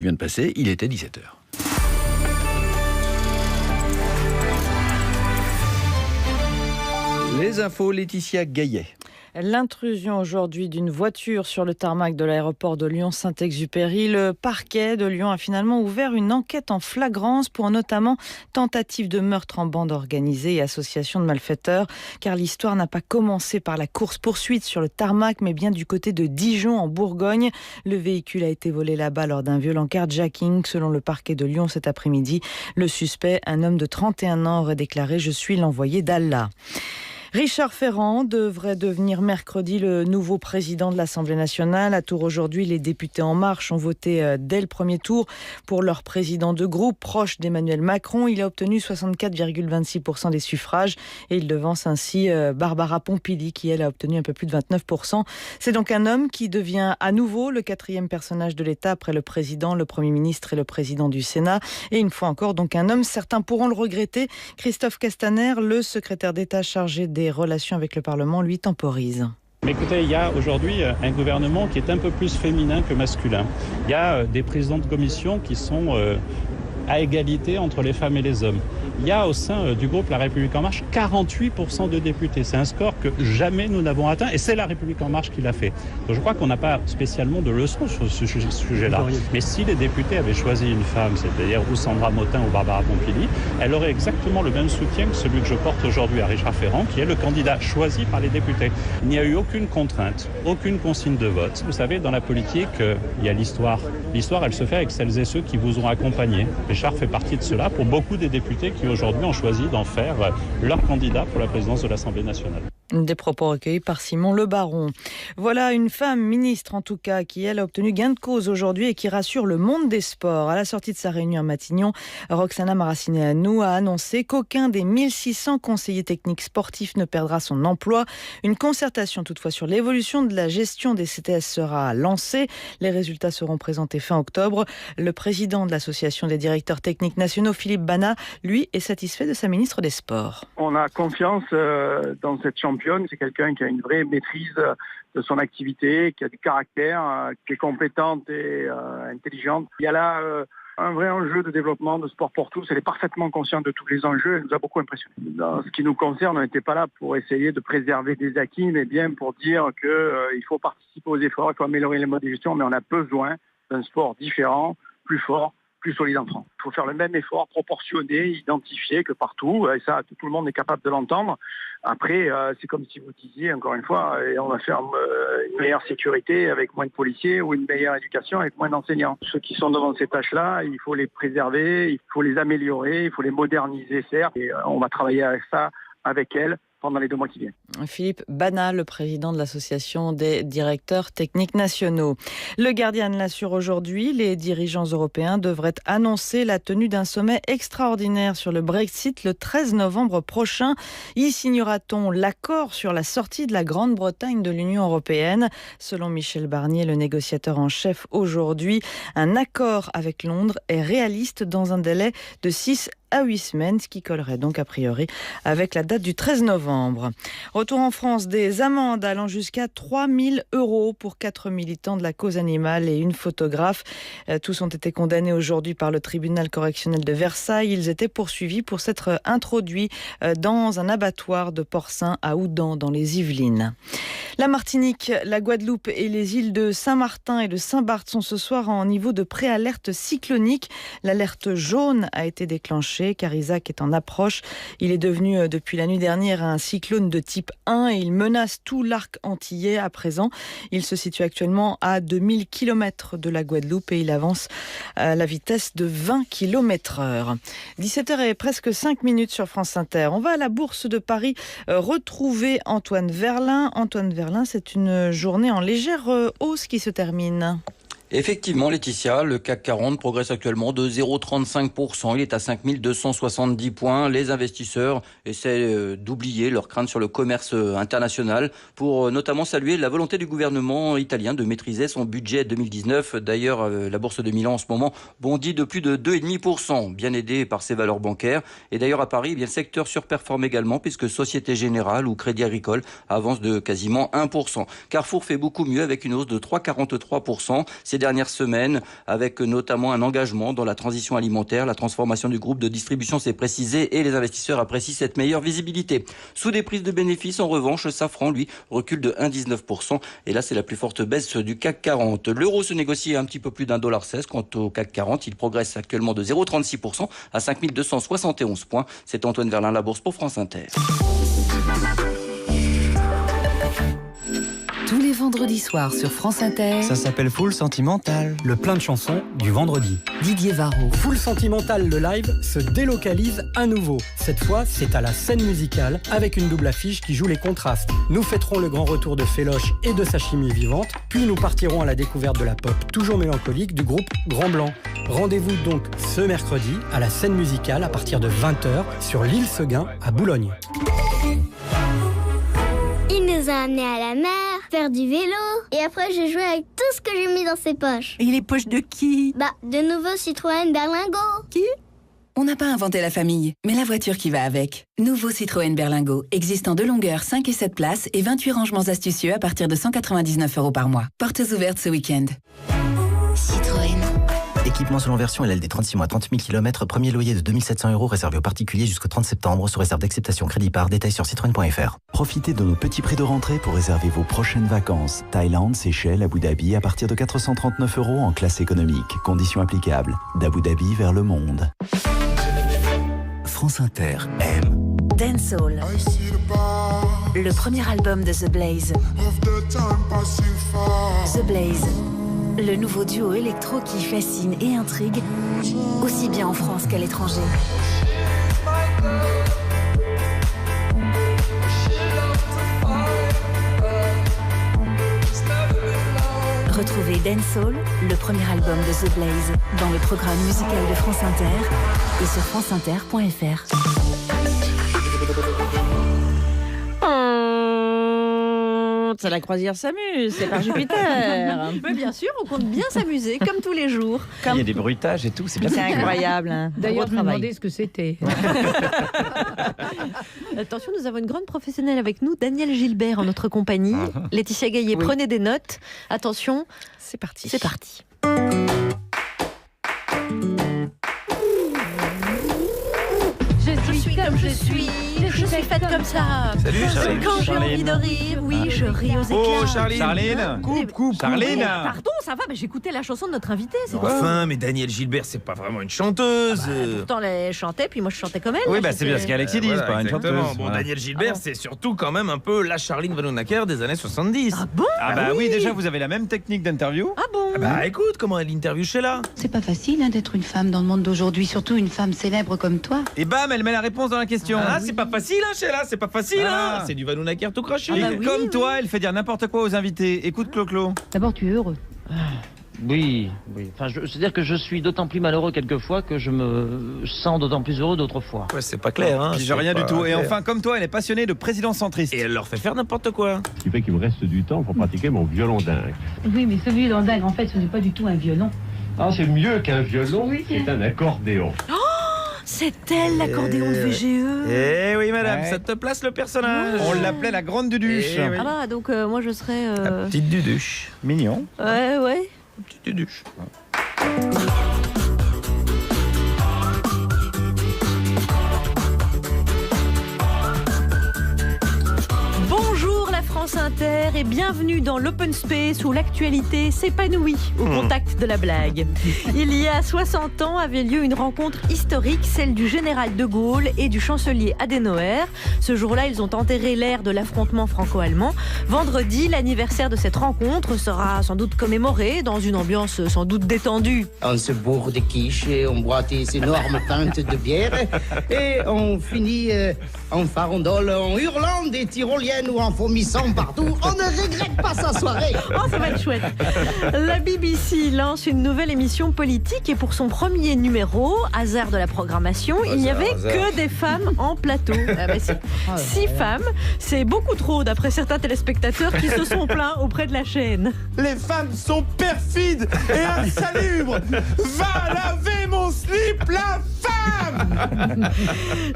vient de passer, il était 17h. Les infos, Laetitia Gaillet. L'intrusion aujourd'hui d'une voiture sur le tarmac de l'aéroport de Lyon-Saint-Exupéry. Le parquet de Lyon a finalement ouvert une enquête en flagrance pour notamment tentative de meurtre en bande organisée et association de malfaiteurs. Car l'histoire n'a pas commencé par la course-poursuite sur le tarmac, mais bien du côté de Dijon en Bourgogne. Le véhicule a été volé là-bas lors d'un violent carjacking. Selon le parquet de Lyon cet après-midi, le suspect, un homme de 31 ans, aurait déclaré « Je suis l'envoyé d'Allah ». Richard Ferrand devrait devenir mercredi le nouveau président de l'Assemblée nationale. À Tours aujourd'hui, les députés En Marche ont voté dès le premier tour pour leur président de groupe, proche d'Emmanuel Macron. Il a obtenu 64,26% des suffrages et il devance ainsi Barbara Pompili qui, elle, a obtenu un peu plus de 29%. C'est donc un homme qui devient à nouveau le quatrième personnage de l'État après le président, le Premier ministre et le président du Sénat. Et une fois encore, donc un homme, certains pourront le regretter. Christophe Castaner, le secrétaire d'État chargé des relations avec le Parlement, lui temporise. Mais écoutez, il y a aujourd'hui un gouvernement qui est un peu plus féminin que masculin. Il y a des présidents de commission qui sont à égalité entre les femmes et les hommes. Il y a au sein du groupe La République En Marche 48% de députés. C'est un score que jamais nous n'avons atteint et c'est La République En Marche qui l'a fait. Donc je crois qu'on n'a pas spécialement de leçons sur ce sujet-là. Mais si les députés avaient choisi une femme, c'est-à-dire ou Sandra Motin ou Barbara Pompili, elle aurait exactement le même soutien que celui que je porte aujourd'hui à Richard Ferrand, qui est le candidat choisi par les députés. Il n'y a eu aucune contrainte, aucune consigne de vote. Vous savez, dans la politique, il y a l'histoire. L'histoire, elle se fait avec celles et ceux qui vous ont accompagné. Richard fait partie de cela pour beaucoup des députés qui aujourd'hui ont choisi d'en faire leur candidat pour la présidence de l'Assemblée nationale. Des propos recueillis par Simon Le Baron. Voilà une femme ministre en tout cas qui elle a obtenu gain de cause aujourd'hui et qui rassure le monde des sports. À la sortie de sa réunion à Matignon, Roxana Maracineanu a annoncé qu'aucun des 1600 conseillers techniques sportifs ne perdra son emploi. Une concertation toutefois sur l'évolution de la gestion des CTS sera lancée. Les résultats seront présentés fin octobre. Le président de l'association des directeurs techniques nationaux, Philippe Bana, lui est satisfait de sa ministre des Sports. On a confiance dans cette championne. C'est quelqu'un qui a une vraie maîtrise de son activité, qui a du caractère, qui est compétente et intelligente. Il y a là un vrai enjeu de développement de sport pour tous. Elle est parfaitement consciente de tous les enjeux. Elle nous a beaucoup impressionnés. Dans ce qui nous concerne, on n'était pas là pour essayer de préserver des acquis, mais bien pour dire qu'il faut participer aux efforts, il faut améliorer les modes de gestion, mais on a besoin d'un sport différent, plus fort, plus solide en France. Il faut faire le même effort proportionné, identifié que partout, et ça, tout le monde est capable de l'entendre. Après, c'est comme si vous disiez, encore une fois, on va faire une meilleure sécurité avec moins de policiers ou une meilleure éducation avec moins d'enseignants. Ceux qui sont devant ces tâches-là, il faut les préserver, il faut les améliorer, il faut les moderniser, certes, et on va travailler avec ça, avec elles, pendant les 2 mois qui viennent. Philippe Bana, le président de l'association des directeurs techniques nationaux. Le Guardian l'assure aujourd'hui, les dirigeants européens devraient annoncer la tenue d'un sommet extraordinaire sur le Brexit le 13 novembre prochain. Y signera-t-on l'accord sur la sortie de la Grande-Bretagne de l'Union européenne? Selon Michel Barnier, le négociateur en chef aujourd'hui, un accord avec Londres est réaliste dans un délai de 6 à 8 semaines, ce qui collerait donc a priori avec la date du 13 novembre. Retour en France, des amendes allant jusqu'à 3 000 € pour 4 militants de la cause animale et une photographe. Tous ont été condamnés aujourd'hui par le tribunal correctionnel de Versailles. Ils étaient poursuivis pour s'être introduits dans un abattoir de porcins à Oudan, dans les Yvelines. La Martinique, la Guadeloupe et les îles de Saint-Martin et de Saint-Barth sont ce soir en niveau de préalerte cyclonique. L'alerte jaune a été déclenchée car Isaac est en approche. Il est devenu depuis la nuit dernière un cyclone de type 1 et il menace tout l'arc antillais à présent. Il se situe actuellement à 2000 km de la Guadeloupe et il avance à la vitesse de 20 km/h. 17h et presque 5 minutes sur France Inter. On va à la Bourse de Paris retrouver Antoine Verlin. Antoine Verlin, c'est une journée en légère hausse qui se termine. Effectivement, Laetitia, le CAC 40 progresse actuellement de 0,35%. Il est à 5270 points. Les investisseurs essaient d'oublier leurs craintes sur le commerce international pour notamment saluer la volonté du gouvernement italien de maîtriser son budget 2019. D'ailleurs, la bourse de Milan en ce moment bondit de plus de 2,5%, bien aidé par ses valeurs bancaires. Et d'ailleurs, à Paris, le secteur surperforme également puisque Société Générale ou Crédit Agricole avance de quasiment 1%. Carrefour fait beaucoup mieux avec une hausse de 3,43%. C'est ces dernières semaines, avec notamment un engagement dans la transition alimentaire. La transformation du groupe de distribution s'est précisée et les investisseurs apprécient cette meilleure visibilité. Sous des prises de bénéfices, en revanche, Safran, lui, recule de 1,19%. Et là, c'est la plus forte baisse du CAC 40. L'euro se négocie à un petit peu plus d'1,16 $. Quant au CAC 40, il progresse actuellement de 0,36% à 5271 points. C'est Antoine Verlin, la Bourse pour France Inter. Tous les vendredis soirs sur France Inter. Ça s'appelle Full Sentimental. Le plein de chansons du vendredi. Didier Varro. Full Sentimental, le live, se délocalise à nouveau. Cette fois, c'est à la scène musicale, avec une double affiche qui joue les contrastes. Nous fêterons le grand retour de Féloche et de sa chimie vivante, puis nous partirons à la découverte de la pop toujours mélancolique du groupe Grand Blanc. Rendez-vous donc ce mercredi à la scène musicale à partir de 20h sur l'île Seguin à Boulogne. Il nous a amenés à la mer, faire du vélo. Et après, j'ai joué avec tout ce que j'ai mis dans ses poches. Et les poches de qui? De nouveaux Citroën Berlingo. Qui? On n'a pas inventé la famille, mais la voiture qui va avec. Nouveau Citroën Berlingo, existant de longueur 5 et 7 places et 28 rangements astucieux à partir de 199 € par mois. Portes ouvertes ce week-end. Citroën. Équipement selon version LLD 36 mois, 30 000 km, premier loyer de 2 700 € réservé aux particuliers jusqu'au 30 septembre, sous réserve d'acceptation crédit par, détail sur citroën.fr. Profitez de nos petits prix de rentrée pour réserver vos prochaines vacances. Thaïlande, Seychelles, Abu Dhabi à partir de 439 € en classe économique. Conditions applicables. D'Abu Dhabi vers le monde. France Inter aime Dancehall. Le premier album de The Blaze. The Blaze. Le nouveau duo électro qui fascine et intrigue, aussi bien en France qu'à l'étranger. Retrouvez Dancehall, le premier album de The Blaze, dans le programme musical de France Inter et sur franceinter.fr. C'est la croisière s'amuse, c'est par Jupiter. Mais bien sûr, on compte bien s'amuser, comme tous les jours. Il y a des bruitages et tout, c'est bien. C'est incroyable. Hein. D'ailleurs, je me demandais ce que c'était. Attention, nous avons une grande professionnelle avec nous, Danielle Gilbert, en notre compagnie. Laetitia Gaillet, prenez des notes. Attention, c'est parti. C'est parti. Je suis comme je suis. Je suis faite comme ça. Salut Charline. Quand j'ai envie de rire, oui, je ris aux éclats. Oh Charline. Coupe. Charline. Pardon, ça va, mais j'écoutais la chanson de notre invité. Enfin, mais Danielle Gilbert, c'est pas vraiment une chanteuse. Pourtant, elle chantait, puis moi je chantais comme elle. Oui, c'est bien ce qu'Alexis dit, c'est pas une chanteuse. Bon, Danielle Gilbert, c'est surtout quand même un peu la Charline Vanhoenacker des années 70. Ah bon? Oui, déjà, vous avez la même technique d'interview. Ah bon? Écoute, comment elle interviewe Sheila. C'est pas facile d'être une femme dans le monde d'aujourd'hui, surtout une femme célèbre comme toi. Et bam, elle met la réponse dans la question. C'est pas facile, Sheila, c'est pas facile, C'est du Vanhoenacker tout craché. Et comme toi, elle fait dire n'importe quoi aux invités. Écoute Clo-Clo. D'abord, tu es heureux. Oui. Enfin, c'est-à-dire que je suis d'autant plus malheureux quelquefois que je me sens d'autant plus heureux d'autres fois. Ouais, c'est pas clair, hein. Puis rien du tout. Et enfin, comme toi, elle est passionnée de président centriste. Et elle leur fait faire n'importe quoi. Ce qui fait qu'il me reste du temps pour pratiquer mon violon dingue. Oui, mais ce violon dingue, en fait, ce n'est pas du tout un violon. Ah, c'est mieux qu'un violon, c'est un accordéon. C'est elle, l'accordéon de VGE. Eh oui, madame, ça te place le personnage. On l'appelait la grande Duduche. Donc moi je serais... La petite Duduche. Mignon. Ouais. Petite Duduche. Bonjour la France Inter et bienvenue dans l'Open Space où l'actualité s'épanouit au contact de la blague. Il y a 60 ans avait lieu une rencontre historique, celle du général de Gaulle et du chancelier Adenauer. Ce jour-là, ils ont enterré l'ère de l'affrontement franco-allemand. Vendredi, l'anniversaire de cette rencontre sera sans doute commémoré dans une ambiance sans doute détendue. On se bourre des quiches et on boit des énormes pintes de bière et on finit en farandole, en hurlant des tyroliennes ou en vomissant partout. On ne regrette pas sa soirée. Oh, ça va être chouette. La BBC lance une nouvelle émission politique et pour son premier numéro, hasard de la programmation, il n'y avait que des femmes en plateau. 6 femmes, c'est beaucoup trop d'après certains téléspectateurs qui se sont plaints auprès de la chaîne. Les femmes sont perfides et insalubres. Va laver mon slip, la femme. femme.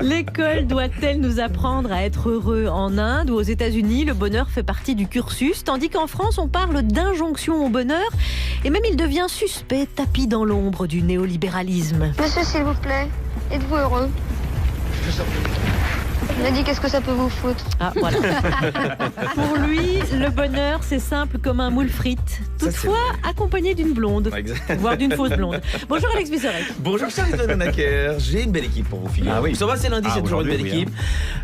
L'école doit-elle nous apprendre à être heureux? En Inde ou aux États-Unis, le bonheur fait partie du cursus, tandis qu'en France, on parle d'injonction au bonheur et même il devient suspect, tapi dans l'ombre du néolibéralisme. Monsieur, s'il vous plaît, êtes-vous heureux? Il a dit qu'est-ce que ça peut vous foutre. Ah, voilà. Pour lui, le bonheur, c'est simple comme un moule frites. Toutefois, accompagné d'une blonde, voire d'une fausse blonde. Bonjour Alex Vizorek. Bonjour Charlie Vanhoenacker, j'ai une belle équipe pour vous figurer. Ah oui. Ça va, c'est lundi, c'est toujours une belle équipe.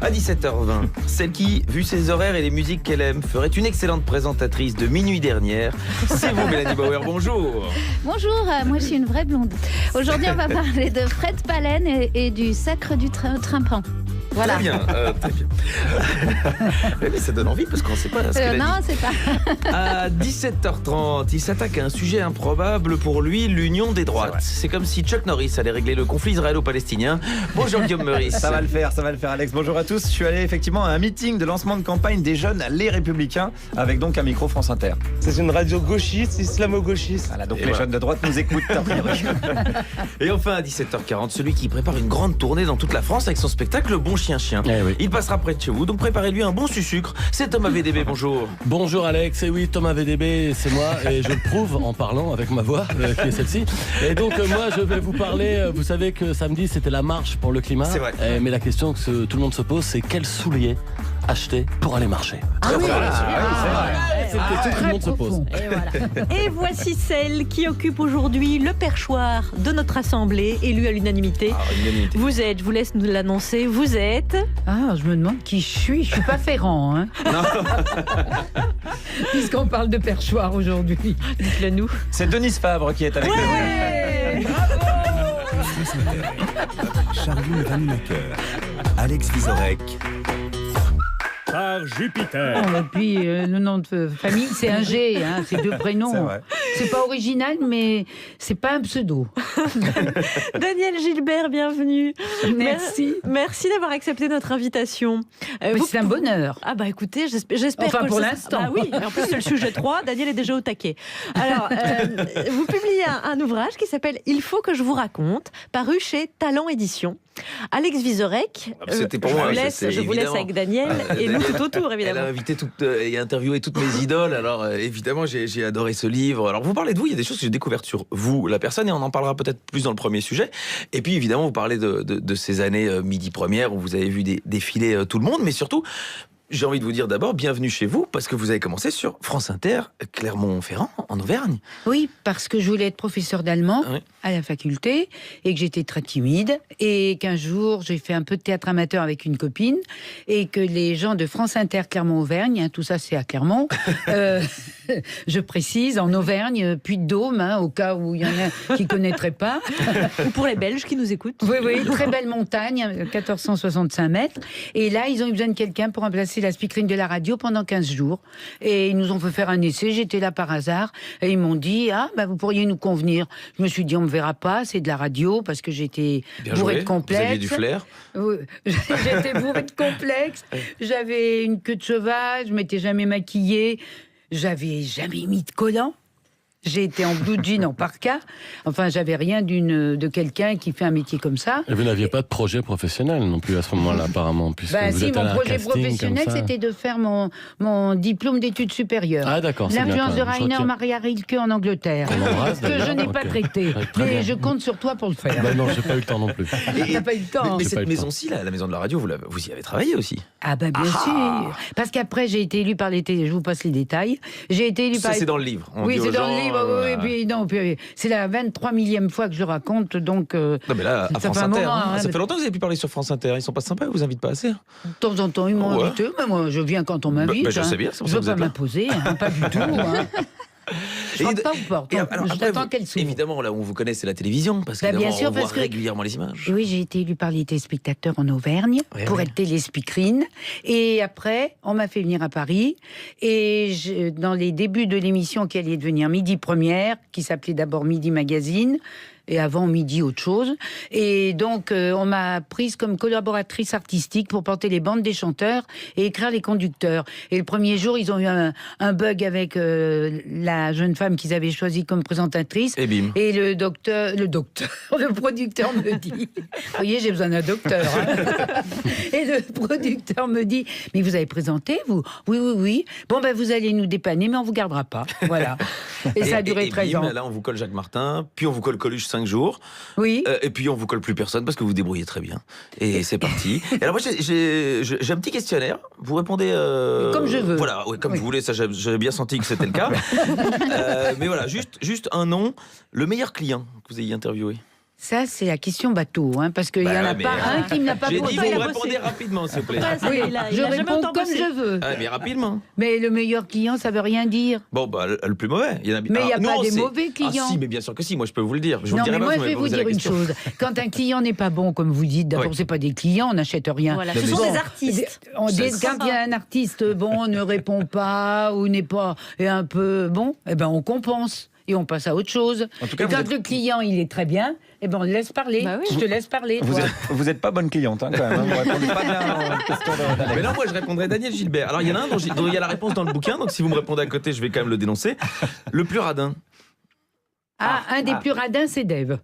À 17h20, celle qui, vu ses horaires et les musiques qu'elle aime, ferait une excellente présentatrice de Minuit Dernière. C'est vous, Mélanie Bauer, bonjour. Bonjour, moi je suis une vraie blonde. Aujourd'hui, on va parler de Fred Palen et du sacre du tympan. Voilà. Très bien, très bien. Mais ça donne envie parce qu'on ne sait pas ce qu'elle a non, dit. c'est pas. À 17h30, il s'attaque à un sujet improbable pour lui, l'union des droites. C'est comme si Chuck Norris allait régler le conflit israélo-palestinien. Bonjour Guillaume Meurice. Ça va le faire Alex. Bonjour à tous. Je suis allé effectivement à un meeting de lancement de campagne des jeunes Les Républicains avec donc un micro France Inter. C'est une radio gauchiste, islamo-gauchiste. Voilà, donc les jeunes de droite nous écoutent a priori. Et enfin à 17h40, celui qui prépare une grande tournée dans toute la France avec son spectacle Bon Chien. Oui. Il passera près de chez vous, donc préparez-lui un bon sucre. C'est Thomas VDB, bonjour. Bonjour Alex, et oui Thomas VDB, c'est moi, et je le prouve en parlant avec ma voix, qui est celle-ci. Et donc moi je vais vous parler, vous savez que samedi c'était la marche pour le climat. C'est vrai. Mais la question que tout le monde se pose, c'est quels souliers acheter pour aller marcher. Ah oui, c'est une question que tout le monde se pose. Et, voilà. Et voici celle qui occupe aujourd'hui le perchoir de notre assemblée, élue à l'unanimité. Vous êtes, je vous laisse nous l'annoncer, vous êtes... Ah, je me demande qui je suis. Je suis pas Ferrand, hein. Puisqu'on parle de perchoir aujourd'hui. Dites-le nous. C'est Denise Fabre qui est avec nous. Bravo. Charlie Vanhoenacker, Alex Vizorek. Par Jupiter. Et puis le nom de famille, c'est un G, hein, c'est deux prénoms. C'est vrai. C'est pas original, mais c'est pas un pseudo. Daniel Gilbert, bienvenue. Merci. Merci d'avoir accepté notre invitation. C'est un bonheur. Ah bah écoutez, j'espère enfin, que... pour l'instant. Ah oui, en plus c'est le sujet 3, Daniel est déjà au taquet. Alors, vous publiez un ouvrage qui s'appelle « Il faut que je vous raconte », paru chez Talent Éditions. Alex Vizorek, C'était pour moi, je vous laisse avec Daniel et nous tout autour, évidemment. Elle a invité et interviewé toutes mes idoles, alors évidemment j'ai adoré ce livre. Alors vous parlez de vous, il y a des choses que j'ai découvertes sur vous, la personne, et on en parlera peut-être plus dans le premier sujet. Et puis évidemment vous parlez de ces années midi première où vous avez vu défiler tout le monde, mais surtout... J'ai envie de vous dire d'abord, bienvenue chez vous, parce que vous avez commencé sur France Inter, Clermont-Ferrand, en Auvergne. Oui, parce que je voulais être professeur d'allemand à la faculté, et que j'étais très timide, et qu'un jour, j'ai fait un peu de théâtre amateur avec une copine, et que les gens de France Inter Clermont-Auvergne, hein, tout ça c'est à Clermont, je précise, en Auvergne, Puy-de-Dôme, hein, au cas où il y en a qui ne connaîtraient pas. Ou pour les Belges qui nous écoutent. Oui, très belle montagne, 1465 mètres, et là, ils ont eu besoin de quelqu'un pour remplacer la speakerine de la radio pendant 15 jours. Et ils nous ont fait faire un essai, j'étais là par hasard, et ils m'ont dit, vous pourriez nous convenir. Je me suis dit, on me verra pas, c'est de la radio, parce que j'étais bourrée de complexes. Vous aviez du flair. Oui, j'étais bourrée de complexes, j'avais une queue de cheval, je m'étais jamais maquillée, j'avais jamais mis de collant. J'ai été en blue jean, en parka. Enfin, j'avais rien de quelqu'un qui fait un métier comme ça. Et vous n'aviez pas de projet professionnel non plus à ce moment-là, apparemment, puisque vous êtes mon à un projet casting professionnel, comme ça. c'était de faire mon diplôme d'études supérieures. Ah d'accord. L'influence de Rainer Maria Rilke en Angleterre, que je n'ai pas traité. Mais je compte sur toi pour le faire. Bah non, j'ai pas eu le temps non plus. T'as pas eu le temps. Mais cette maison-ci, la maison de la radio, vous y avez travaillé aussi. Ah bien sûr. Parce qu'après, j'ai été élue par l'été. Je vous passe les détails. J'ai été élue par. Ça, c'est dans le livre. Oui, c'est dans le livre. Oui, puis non, c'est la 23 millième fois que je le raconte, donc. Non, mais là, à France Inter, ça fait de longtemps que vous avez pu parler sur France Inter. Ils sont pas sympas, ils vous invitent pas assez. De temps en temps, ils m'ont invité, mais moi, je viens quand on m'invite. Je sais bien, c'est pour je ça ne que veux vous pas êtes m'imposer, pas du tout. Je rentre pas aux portes. J'attends qu'elle s'ouvre. Évidemment, là où on vous connaît, c'est la télévision, parce que bien sûr, on voit régulièrement les images. Oui, j'ai été élue par les téléspectateurs en Auvergne pour être téléspeakerine. Et après, on m'a fait venir à Paris. Et dans les débuts de l'émission qui allait devenir Midi Première, qui s'appelait d'abord Midi Magazine, et avant midi autre chose. Et donc on m'a prise comme collaboratrice artistique pour porter les bandes des chanteurs et écrire les conducteurs. Et le premier jour, ils ont eu un bug avec la jeune femme qu'ils avaient choisie comme présentatrice. Et bim. Et le producteur me dit, vous voyez, j'ai besoin d'un docteur. Hein. Et le producteur me dit, mais vous avez présenté, vous ? Oui. Bon, ben vous allez nous dépanner, mais on vous gardera pas. Voilà. Et ça a duré 13 ans. Là, on vous colle Jacques Martin, puis on vous colle Coluche 5 jours. Oui. Et puis on vous colle plus personne parce que vous débrouillez très bien. Et c'est parti. Et alors moi, j'ai un petit questionnaire. Vous répondez... comme je veux. Voilà, ouais, comme vous voulez. Ça, j'avais bien senti que c'était le cas. Mais voilà, juste un nom. Le meilleur client que vous ayez interviewé. Ça, c'est la question bateau, hein, parce qu'il n'y en a pas un qui ne l'a pas posé. J'ai dit, vous répondez rapidement, s'il vous plaît. Oui, je réponds comme je veux. Ah, mais rapidement. Mais le meilleur client, ça veut rien dire. Bon, bah, le plus mauvais. Mais il n'y a pas des mauvais clients. Ah si, mais bien sûr que si, moi je peux vous le dire. Non, mais moi je vais vous dire une chose. Quand un client n'est pas bon, comme vous dites, d'abord, c'est pas des clients, on n'achète rien. Voilà, ce sont des artistes. Quand il y a un artiste, bon, ne répond pas, ou n'est pas, est un peu bon, eh ben on compense. Et on passe à autre chose. En tout cas, et quand le client, il est très bien, eh ben on le laisse parler. Bah oui. Je te laisse parler. Vous n'êtes pas bonne cliente, hein, quand même. Vous répondez pas bien aux questions d'Alex. Mais là, moi, je répondrais Daniel Gilbert. Alors, il y en a un dont il y a la réponse dans le bouquin, donc si vous me répondez à côté, je vais quand même le dénoncer. Le plus radin. Un des plus radins, c'est Dave.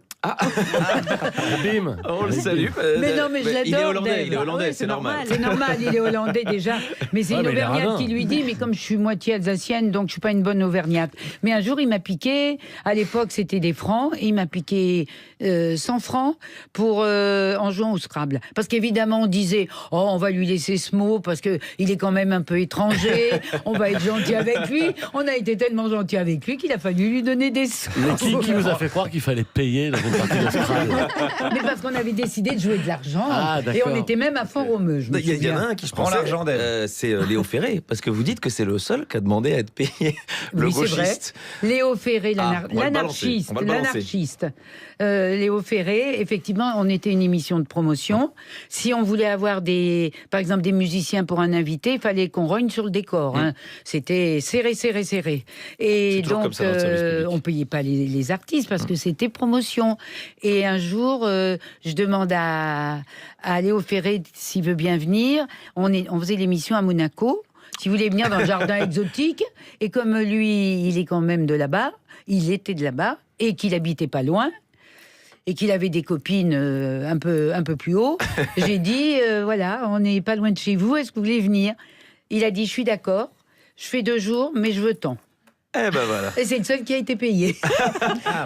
Bim. On le salue. Mais non, mais je l'adore. Il est hollandais, c'est normal. C'est normal, il est hollandais déjà. Mais c'est une Auvergnate qui lui dit, mais comme je suis moitié alsacienne, donc je suis pas une bonne Auvergnate. Mais un jour, il m'a piqué, à l'époque c'était des francs, et il m'a piqué 100 francs en jouant au Scrabble. Parce qu'évidemment, on disait, oh, on va lui laisser ce mot, parce qu'il est quand même un peu étranger, on va être gentil avec lui. On a été tellement gentil avec lui qu'il a fallu lui donner des sous. Mais qui vous a fait croire qu'il fallait payer dans une partie de Scrabble? Mais parce qu'on avait décidé de jouer de l'argent. Et on était même à Fort-Romeu. Il y en a un qui, je prends l'argent d'elle. C'est Léo Ferré, parce que vous dites que c'est le seul qui a demandé à être payé. Le gauchiste. Vrai. Léo Ferré, l'anarchiste. Léo Ferré, effectivement, on était une émission de promotion. Si on voulait avoir par exemple des musiciens pour un invité, il fallait qu'on rogne sur le décor. Hein. C'était serré. Et donc, on payait pas les artistes parce que c'était promotion. Et un jour, je demande à Léo Ferré s'il veut bien venir. On faisait l'émission à Monaco. S'il voulait venir dans le jardin exotique. Et comme lui, il est quand même de là-bas, il était de là-bas, et qu'il habitait pas loin, et qu'il avait des copines un peu plus haut, j'ai dit, voilà, on n'est pas loin de chez vous, est-ce que vous voulez venir ? Il a dit, je suis d'accord, je fais 2 jours, mais je veux tant. Eh ben voilà. Et c'est le seul qui a été payé.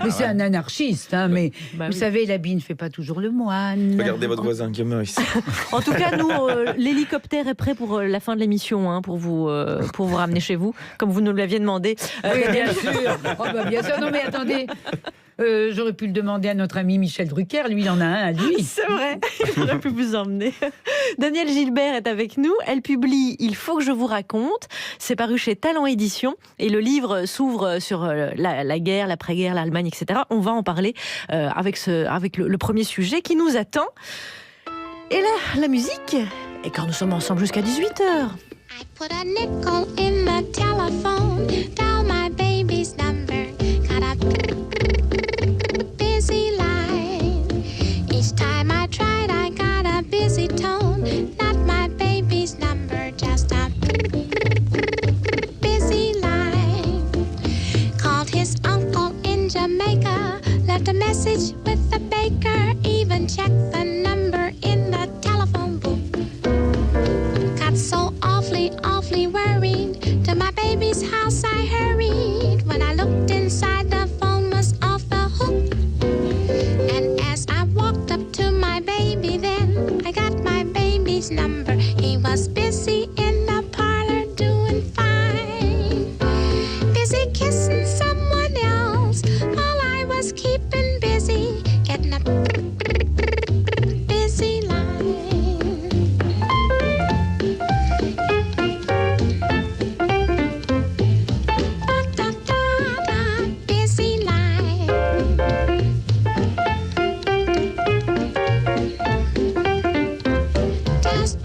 Mais c'est un anarchiste, hein, mais vous savez, l'habit ne fait pas toujours le moine. Regardez votre voisin qui meurt ici. En tout cas, nous, l'hélicoptère est prêt pour la fin de l'émission, hein, pour vous ramener chez vous, comme vous nous l'aviez demandé. Oui, bien sûr. Oh, bah, bien sûr. Non, mais attendez. J'aurais pu le demander à notre ami Michel Drucker, lui il en a un à lui. C'est vrai, j'aurais pu vous emmener. Danielle Gilbert est avec nous, elle publie « Il faut que je vous raconte », c'est paru chez Talent Édition, et le livre s'ouvre sur la guerre, l'après-guerre, l'Allemagne, etc. On va en parler avec le premier sujet qui nous attend. Et là, la musique, et quand nous sommes ensemble jusqu'à 18h. I put a nickel in the telephone, dial my baby's number, got a busy line. Each time I tried, I got a busy tone, not my baby's number, just a busy line. Called his uncle in Jamaica, left a message with the baker, even checked the number in the telephone booth. Got so awfully worried. To my baby's house I hurried. When I looked inside, the phone was off the hook. And as I walked up to my baby, then I got my baby's number. He was busy in the parlor doing fine, busy kissing someone else, while I was keeping busy getting a busy line. Busy line. Just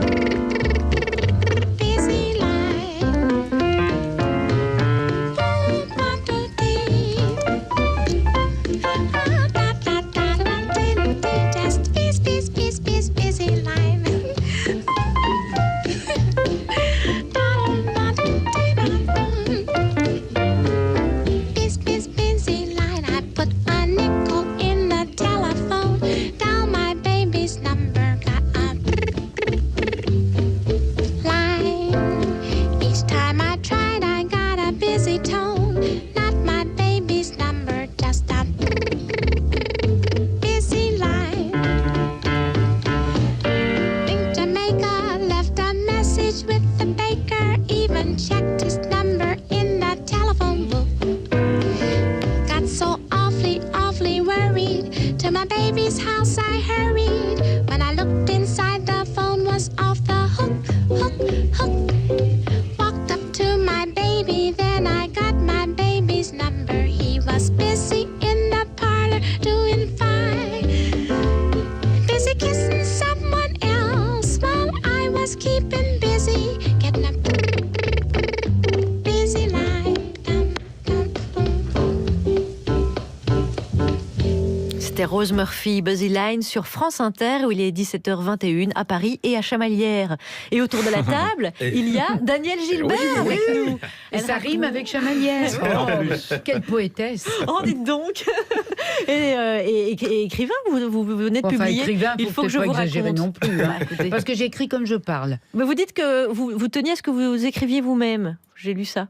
To my baby's house I hurried. When I looked inside, the phone was off the hook, hook, hook. Walked up to my baby, then I got my baby's number. He was busy in the parlor doing fine, busy kissing someone else while I was keeping busy, getting a busy line. C'était Rose Murphy, Buzzy Line sur France Inter où il est 17h21 à Paris et à Chamalières. Et autour de la table, il y a Danielle Gilbert avec nous. Et ça rime avec Chamalières. Oh, quelle poétesse. Oh, dites donc. Et écrivain, vous venez de publier. Écrivain, il faut que je vous raconte. Non plus, hein. Parce que j'écris comme je parle. Mais vous dites que vous teniez à ce que vous écriviez vous-même. J'ai lu ça.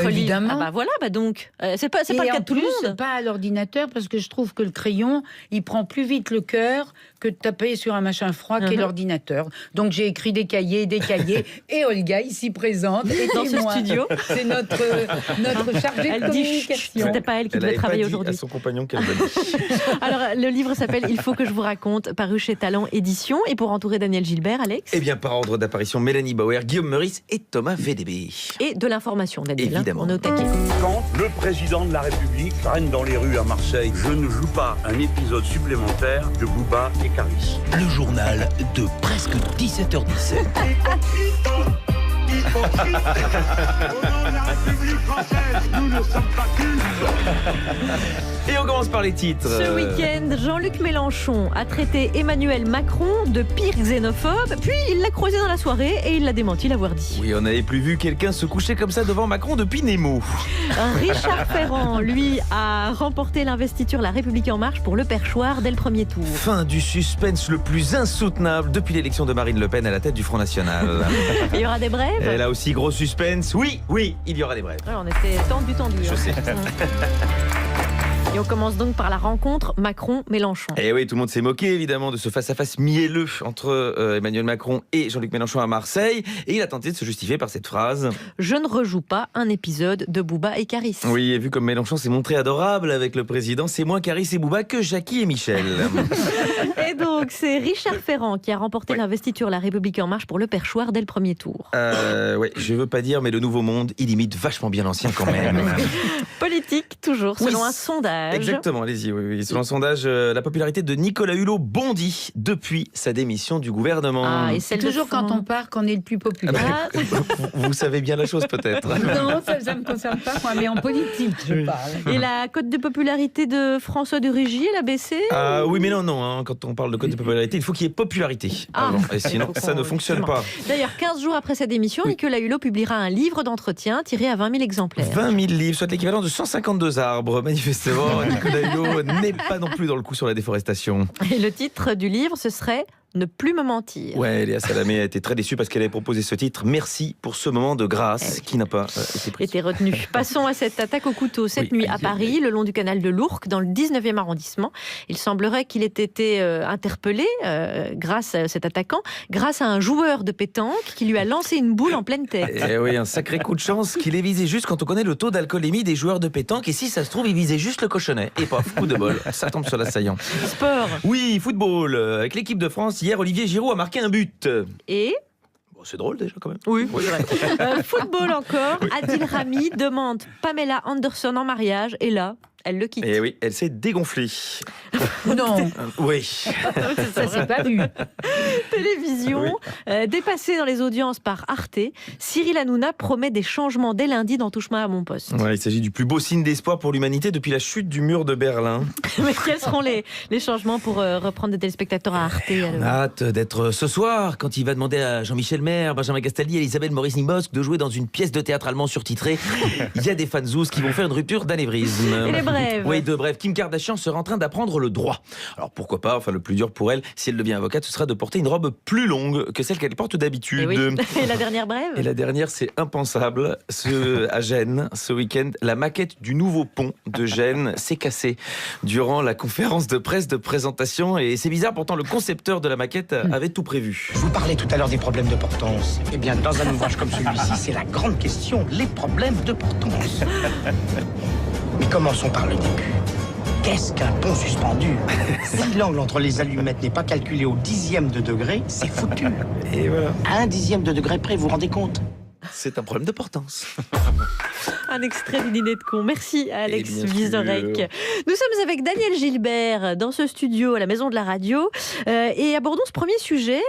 Évidemment. Ah bah voilà, bah donc. C'est pas le cas de tout le monde. Pas à l'ordinateur, parce que je trouve que le crayon, il prend plus vite le cœur que de taper sur un machin froid qu'est l'ordinateur. Donc j'ai écrit des cahiers, et Olga, ici présente, est dans ce studio. C'est notre chargée de communication. C'était pas elle qui devait travailler aujourd'hui. À son compagnon qu'elle va dire. Alors, le livre s'appelle Il faut que je vous raconte, paru chez Talent Édition. Et pour entourer Danielle Gilbert, Alex? Eh bien, par ordre d'apparition, Mélanie Bauer, Guillaume Meurice et Thomas VDB. Et de l'information, Danielle. Évidemment. On est au taquet. Quand le président de la République traîne dans les rues à Marseille, je ne joue pas un épisode supplémentaire de Booba et Caris. Le journal de presque 17h17. Hypocrite. Au nom de la République française, nous ne sommes pas Et on commence par les titres. Ce week-end, Jean-Luc Mélenchon a traité Emmanuel Macron de pire xénophobe, puis il l'a croisé dans la soirée et il l'a démenti l'avoir dit. Oui, on n'avait plus vu quelqu'un se coucher comme ça devant Macron depuis Nemo. Richard Ferrand, lui, a remporté l'investiture La République En Marche pour le Perchoir dès le premier tour. Fin du suspense le plus insoutenable depuis l'élection de Marine Le Pen à la tête du Front National. Il y aura des brèves. Et là aussi, gros suspense. Oui, il y aura des brèves. Alors, on était tendu. Je sais. Et on commence donc par la rencontre Macron-Mélenchon. Et oui, tout le monde s'est moqué évidemment de ce face-à-face mielleux entre Emmanuel Macron et Jean-Luc Mélenchon à Marseille. Et il a tenté de se justifier par cette phrase. Je ne rejoue pas un épisode de Booba et Caris. Oui, et vu comme Mélenchon s'est montré adorable avec le président, c'est moins Caris et Booba que Jackie et Michel. Et donc, c'est Richard Ferrand qui a remporté l'investiture La République En Marche pour le Perchoir dès le premier tour. Ouais, je veux pas dire, mais le nouveau monde, il imite vachement bien l'ancien quand même. Politique, toujours, selon un sondage. Exactement, allez-y. Oui. Selon un sondage, la popularité de Nicolas Hulot bondit depuis sa démission du gouvernement. Et c'est toujours quand on part qu'on est le plus populaire. Vous savez bien la chose peut-être. Non, ça ne me concerne pas, moi, mais en politique, je parle. Et la cote de popularité de François de Rugy, elle a baissé Oui, mais non. Hein. Quand on parle de cote de popularité, il faut qu'il y ait popularité. Et sinon, ça ne fonctionne pas. D'ailleurs, 15 jours après sa démission, Nicolas Hulot publiera un livre d'entretien tiré à 20 000 exemplaires. 20 000 livres, soit l'équivalent de 152 arbres, manifestement. Nicolas Hulot n'est pas non plus dans le coup sur la déforestation. Et le titre du livre, ce serait Ne plus me mentir. Ouais, Léa Salamé a été très déçue parce qu'elle avait proposé ce titre. Merci pour ce moment de grâce qui n'a pas été retenu. Passons à cette attaque au couteau cette nuit à Paris, le long du canal de l'Ourcq, dans le 19e arrondissement. Il semblerait qu'il ait été interpellé grâce à cet attaquant, grâce à un joueur de pétanque qui lui a lancé une boule en pleine tête. Et oui, un sacré coup de chance qu'il ait visé juste quand on connaît le taux d'alcoolémie des joueurs de pétanque. Et si ça se trouve, il visait juste le cochonnet. Et paf, coup de bol, ça tombe sur l'assaillant. Sport. Oui, football. Avec l'équipe de France, hier, Olivier Giroud a marqué un but. Et c'est drôle déjà quand même. Oui, c'est vrai. Football encore. Adil Rami demande Pamela Anderson en mariage et là, elle le quitte. Et oui, elle s'est dégonflée. Non. Oui. Ça s'est pas vu. Télévision, dépassée dans les audiences par Arte, Cyril Hanouna promet des changements dès lundi dans Touche-moi à mon poste. Ouais, il s'agit du plus beau signe d'espoir pour l'humanité depuis la chute du mur de Berlin. Mais quels seront les changements pour reprendre des téléspectateurs à Arte? On a hâte d'être ce soir quand il va demander à Jean-Michel Maire, Benjamin Castaldi et Elisabeth Morisny-Bosque de jouer dans une pièce de théâtre allemand surtitrée. Il y a des fanzous qui vont faire une rupture d'anévrisme. Et les brèves. Oui, de brèves. Kim Kardashian sera en train d'apprendre le droit. Alors pourquoi pas, le plus dur pour elle, si elle devient avocate, ce sera de porter une robe plus longue que celle qu'elle porte d'habitude. Et, oui. Et la dernière brève? Et la dernière, c'est impensable. À Gênes, ce week-end, la maquette du nouveau pont de Gênes s'est cassée durant la conférence de presse de présentation. Et c'est bizarre, pourtant le concepteur de la maquette avait tout prévu. Je vous parlais tout à l'heure des problèmes de portance. Eh bien, dans un ouvrage comme celui-ci, c'est la grande question, les problèmes de portance. Mais commençons par le début. Qu'est-ce qu'un pont suspendu? Si l'angle entre les allumettes n'est pas calculé au 10e de degré, c'est foutu. Et voilà. À 1/10 de degré près, vous vous rendez compte? C'est un problème de portance. Un extrait du Dîner de con. Merci à Alex bien sûr. Vizorek. Nous sommes avec Daniel Gilbert dans ce studio à la Maison de la Radio et abordons ce premier sujet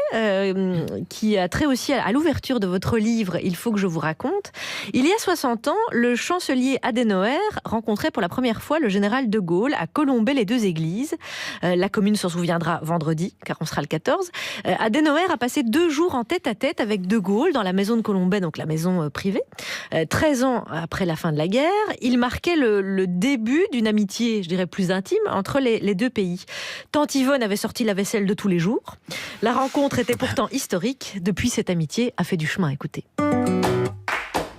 qui a trait aussi à l'ouverture de votre livre « Il faut que je vous raconte ». Il y a 60 ans, le chancelier Adenauer rencontrait pour la première fois le général de Gaulle à Colombey-les-Deux-Églises. La commune s'en souviendra vendredi, car on sera le 14. Adenauer a passé 2 jours en tête-à-tête avec de Gaulle dans la maison de Colombey, donc la maison privée. 13 ans après la fin de la guerre, il marquait le début d'une amitié, je dirais plus intime, entre les deux pays. Tante Yvonne avait sorti la vaisselle de tous les jours. La rencontre était pourtant historique. Depuis, cette amitié a fait du chemin. Écoutez.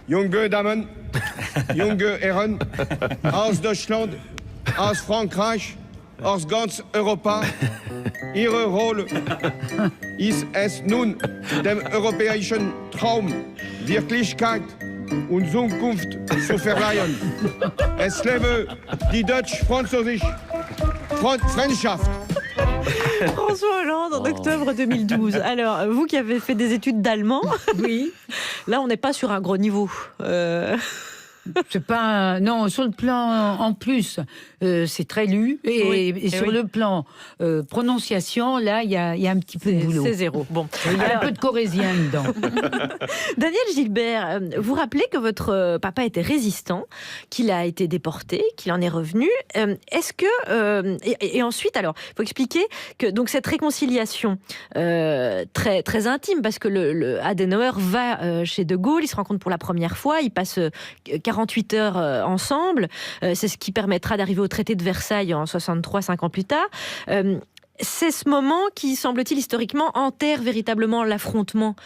Junge Damen, junge Herren, aus Deutschland, aus Frankreich, aus ganz Europa, Ihre Rolle ist es nun, dem europäischen Traum Wirklichkeit und Zukunft zu verleihen. Es lebe die deutsch-französische Freundschaft. François Hollande en octobre 2012. Alors, vous qui avez fait des études d'allemand, oui. Là, on n'est pas sur un gros niveau. C'est pas non, sur le plan en plus, c'est très lu et sur le plan prononciation, là il y a un petit peu de boulot. C'est zéro. Bon, il y a un peu de corésien dedans. Daniel Gilbert, vous rappelez que votre papa était résistant, qu'il a été déporté, qu'il en est revenu. Est-ce que et ensuite, alors, il faut expliquer que donc cette réconciliation très très intime, parce que le Adenauer va chez de Gaulle, ils se rencontrent pour la première fois, ils passent 48 heures ensemble. C'est ce qui permettra d'arriver au traité de Versailles en 63, 5 ans plus tard. C'est ce moment qui, semble-t-il, historiquement, enterre véritablement l'affrontement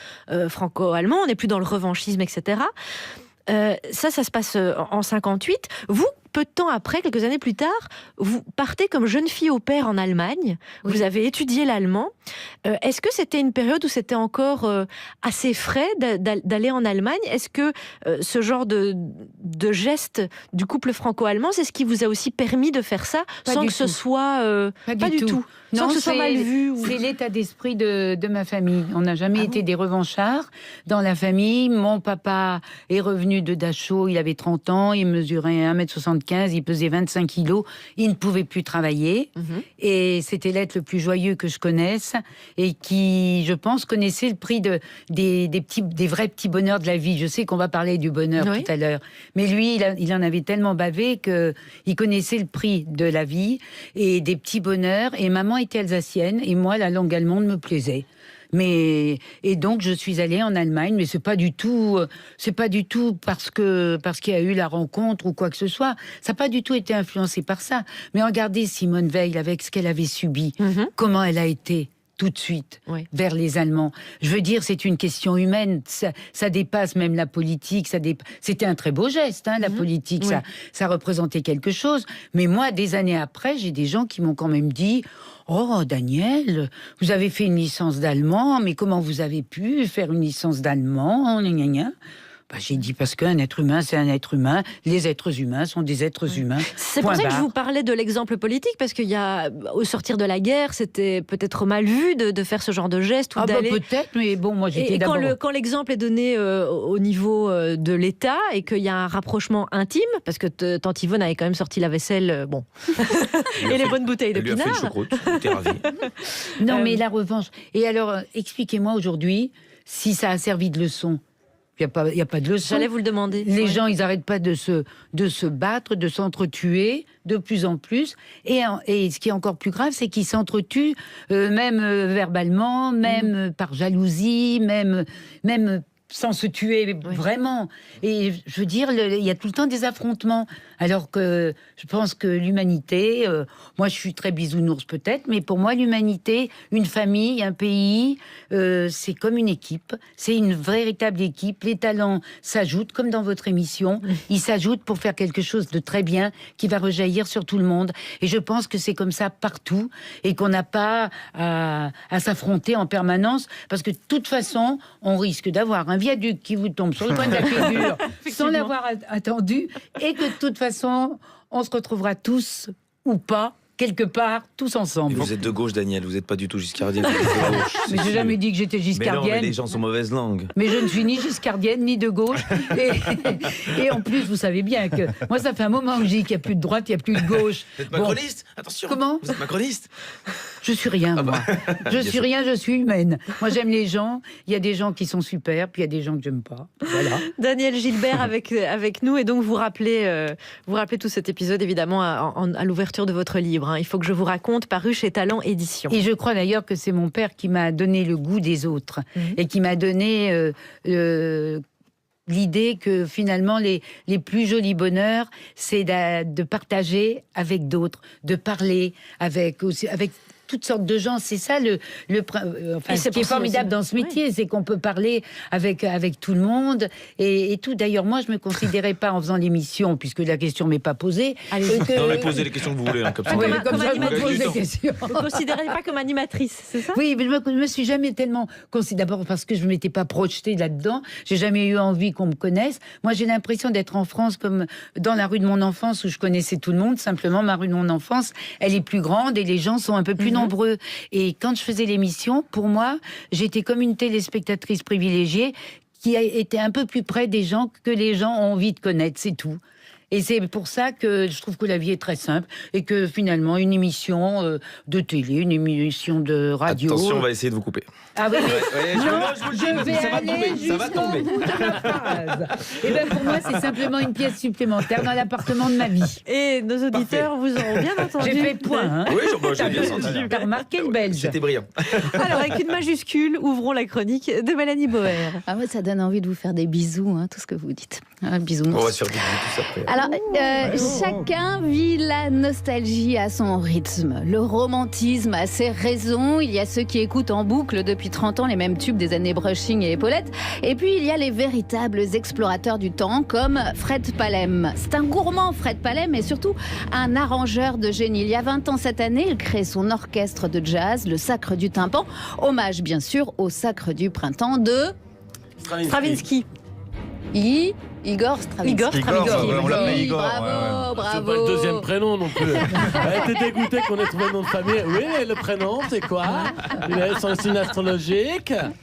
franco-allemand. On n'est plus dans le revanchisme, etc. Ça se passe en 58. Vous, peu de temps après, quelques années plus tard, vous partez comme jeune fille au pair en Allemagne. Oui. Vous avez étudié l'allemand. Est-ce que c'était une période où c'était encore assez frais d'aller en Allemagne? Est-ce que ce genre de geste du couple franco-allemand, c'est ce qui vous a aussi permis de faire ça sans que ce soit... Pas du tout. Sans que ce soit mal vu ou... C'est l'état d'esprit de ma famille. On n'a jamais été des revanchards dans la famille. Mon papa est revenu de Dachau, il avait 30 ans, il mesurait 1m75, il pesait 25 kilos, il ne pouvait plus travailler. Et c'était l'être le plus joyeux que je connaisse et qui, je pense, connaissait le prix des vrais petits bonheurs de la vie. Je sais qu'on va parler du bonheur tout à l'heure, mais lui, il en avait tellement bavé qu'il connaissait le prix de la vie et des petits bonheurs. Et maman était alsacienne et moi, la langue allemande me plaisait. Et donc je suis allée en Allemagne, mais c'est pas du tout parce qu'il y a eu la rencontre ou quoi que ce soit. Ça n'a pas du tout été influencé par ça. Mais regardez Simone Veil avec ce qu'elle avait subi, comment elle a été tout de suite vers les Allemands. Je veux dire, c'est une question humaine. Ça dépasse même la politique. C'était un très beau geste, la politique. Ça représentait quelque chose. Mais moi, des années après, j'ai des gens qui m'ont quand même dit... Oh, Daniel, vous avez fait une licence d'allemand, mais comment vous avez pu faire une licence d'allemand? J'ai dit parce qu'un être humain, c'est un être humain. Les êtres humains sont des êtres humains. C'est pour ça que je vous parlais de l'exemple politique, parce qu'il y a, au sortir de la guerre, c'était peut-être mal vu de faire ce genre de geste. Ou d'aller... peut-être, mais bon, moi j'étais d'abord... Quand l'exemple est donné au niveau de l'État et qu'il y a un rapprochement intime, parce que tante Yvonne avait quand même sorti la vaisselle, et les bonnes bouteilles de pinard. Elle lui a fait le choucroute, t'es ravi. Non, mais la revanche. Et alors, expliquez-moi aujourd'hui si ça a servi de leçon. Il n'y a pas de leçon. J'allais vous le demander. Les gens, ils n'arrêtent pas de se battre, de s'entretuer de plus en plus. Et ce qui est encore plus grave, c'est qu'ils s'entretuent, même verbalement, même par jalousie, même sans se tuer vraiment. Et je veux dire, il y a tout le temps des affrontements. Alors que je pense que l'humanité, moi je suis très bisounours peut-être, mais pour moi l'humanité, une famille, un pays, c'est comme une équipe. C'est une véritable équipe. Les talents s'ajoutent, comme dans votre émission. Ils s'ajoutent pour faire quelque chose de très bien qui va rejaillir sur tout le monde. Et je pense que c'est comme ça partout et qu'on n'a pas à s'affronter en permanence parce que de toute façon, on risque d'avoir un viaduc qui vous tombe sur le coin de la figure sans l'avoir attendu et que de toute façon, on se retrouvera tous ou pas, quelque part, tous ensemble. Vous êtes de gauche, Daniel, vous n'êtes pas du tout giscardienne. Vous êtes de gauche, Mais j'ai jamais dit que j'étais Mais giscardienne. non, mais les gens sont mauvaise langue. Mais je ne suis ni giscardienne, ni de gauche. Et en plus, vous savez bien que moi, ça fait un moment que je dis qu'il n'y a plus de droite, il n'y a plus de gauche. Vous êtes macroniste ? Attention. Comment ? Vous êtes macroniste ? Je suis rien, moi. Je suis rien, je suis humaine. Moi, j'aime les gens. Il y a des gens qui sont super, puis il y a des gens que j'aime pas. Voilà. Daniel Gilbert avec nous, et donc vous rappelez tout cet épisode évidemment à l'ouverture de votre livre. Il faut que je vous raconte, paru chez Talent Édition. Et je crois d'ailleurs que c'est mon père qui m'a donné le goût des autres et qui m'a donné l'idée que finalement les plus jolis bonheurs, c'est de partager avec d'autres, de parler avec toutes sortes de gens. C'est ça ce qui est formidable dans ce métier, c'est qu'on peut parler avec tout le monde et tout. D'ailleurs, moi, je me considérais pas en faisant l'émission, puisque la question m'est pas posée. Non, mais posez les questions que vous voulez, comme ça. Oui, comme ça, je me pose des questions. Vous ne considérez pas comme animatrice, c'est ça ? Oui, mais je me suis jamais tellement considérée, d'abord parce que je ne m'étais pas projetée là-dedans. J'ai jamais eu envie qu'on me connaisse. Moi, j'ai l'impression d'être en France comme dans la rue de mon enfance où je connaissais tout le monde. Simplement, ma rue de mon enfance, elle est plus grande et les gens sont un peu plus nombreux. Et quand je faisais l'émission, pour moi, j'étais comme une téléspectatrice privilégiée qui était un peu plus près des gens que les gens ont envie de connaître, c'est tout. Et c'est pour ça que je trouve que la vie est très simple et que finalement, une émission de télé, une émission de radio... Attention, on va essayer de vous couper. Ah oui, mais non, je vais aller jusqu'au bout de ma phrase. Et bien pour moi, c'est simplement une pièce supplémentaire dans l'appartement de ma vie. Et nos auditeurs vous auront bien entendu. J'ai fait point. Oui, j'ai bien senti. T'as remarqué le belge. C'était brillant. Alors, avec une majuscule, ouvrons la chronique de Mélanie Boer. Ah ouais, ça donne envie de vous faire des bisous, tout ce que vous dites. Bisous. On va se faire des bisous tous après. Alors, chacun vit la nostalgie à son rythme, le romantisme a ses raisons. Il y a ceux qui écoutent en boucle depuis 30 ans les mêmes tubes des années Brushing et Épaulettes. Et puis, il y a les véritables explorateurs du temps, comme Fred Palem. C'est un gourmand, Fred Palem, et surtout un arrangeur de génie. Il y a 20 ans cette année, il crée son orchestre de jazz, le Sacre du Tympan. Hommage, bien sûr, au Sacre du Printemps de... Stravinsky. Igor Stravinsky. On l'appelle Igor. Bravo. C'est pas le deuxième prénom non plus. Elle était dégoûtée qu'on ait trouvé le nom de famille. Oui, le prénom, c'est quoi? Il a son signe astrologique. Un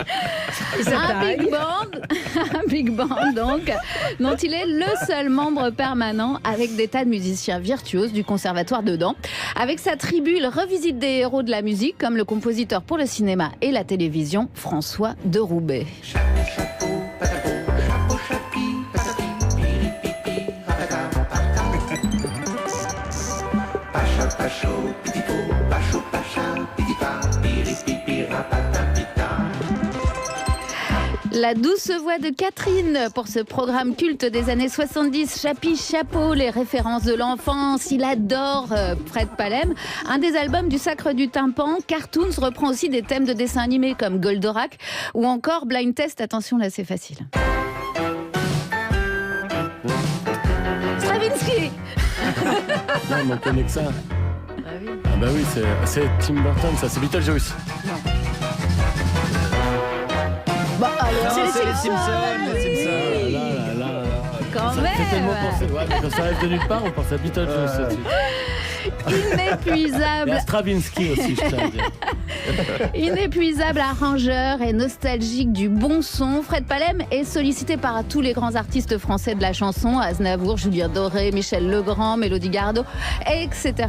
big band donc, dont il est le seul membre permanent, avec des tas de musiciens virtuoses du conservatoire dedans. Avec sa tribu, il revisite des héros de la musique, comme le compositeur pour le cinéma et la télévision, François de Roubaix. La douce voix de Catherine pour ce programme culte des années 70, Chapi Chapeau, les références de l'enfance. Il adore Fred Palem. Un des albums du Sacre du Tympan, Cartoons, reprend aussi des thèmes de dessins animés comme Goldorak ou encore Blind Test. Attention, là c'est facile. Stravinsky. Non, mais on connaît que ça. Ah bah oui, c'est Tim Burton, ça, c'est Beetlejuice. Non. Bah alors, c'est les Simpsons. Oui. Là. Quand ça même. fait tellement penser. Ouais, mais quand ça arrive de nulle part, on pense à Beetlejuice. Inépuisable. Et à Stravinsky aussi, je tiens à dire. Inépuisable arrangeur et nostalgique du bon son, Fred Palem est sollicité par tous les grands artistes français de la chanson, Aznavour, Julien Doré, Michel Legrand, Mélodie Gardot, etc.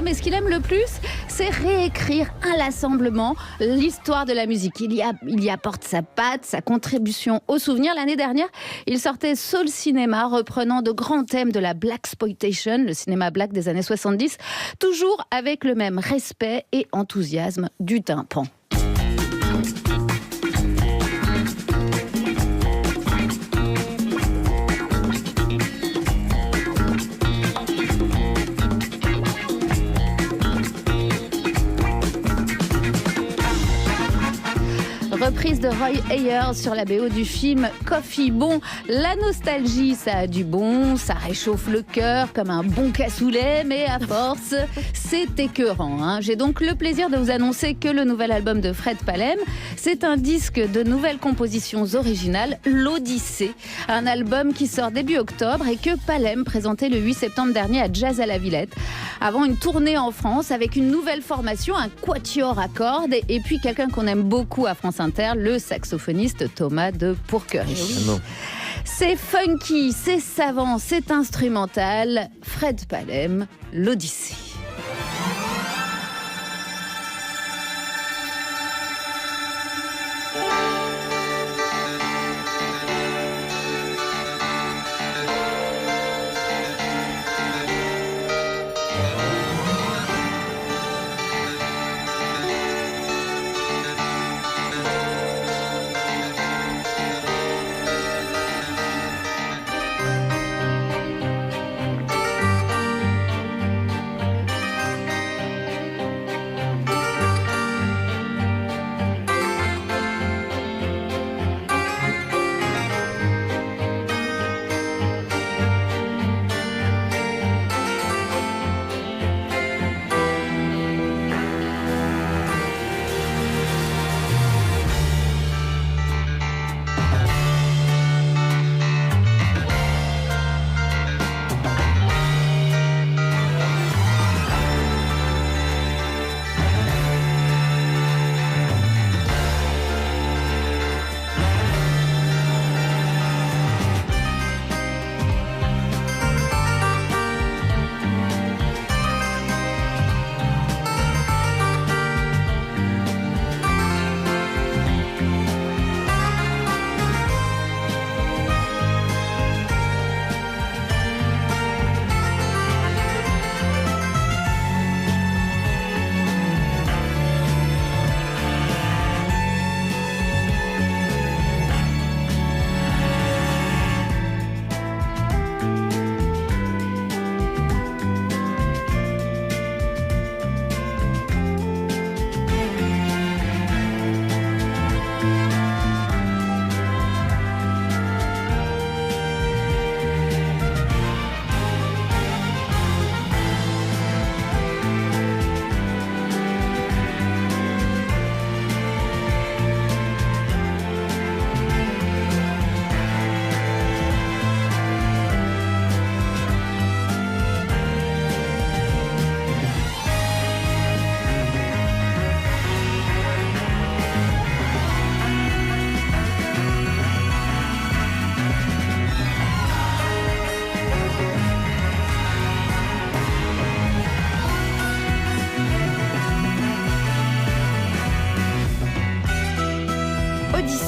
Mais ce qu'il aime le plus, c'est réécrire inlassablement l'histoire de la musique. Il y apporte sa patte, sa contribution au souvenir. L'année dernière, il sortait Soul Cinéma, reprenant de grands thèmes de la Blaxploitation, le cinéma black des années 70, toujours avec le même respect et enthousiasme du tympan. reprise de Roy Ayers sur la BO du film Coffee. Bon, la nostalgie, ça a du bon, ça réchauffe le cœur comme un bon cassoulet, mais à force, c'est écœurant. Hein. J'ai donc le plaisir de vous annoncer que le nouvel album de Fred Palem, c'est un disque de nouvelles compositions originales, l'Odyssée. Un album qui sort début octobre et que Palem présentait le 8 septembre dernier à Jazz à la Villette, avant une tournée en France avec une nouvelle formation, un quatuor à cordes et puis quelqu'un qu'on aime beaucoup à France Inter, le saxophoniste Thomas de Pourquerie. C'est funky, c'est savant, c'est instrumental. Fred Palem, l'Odyssée.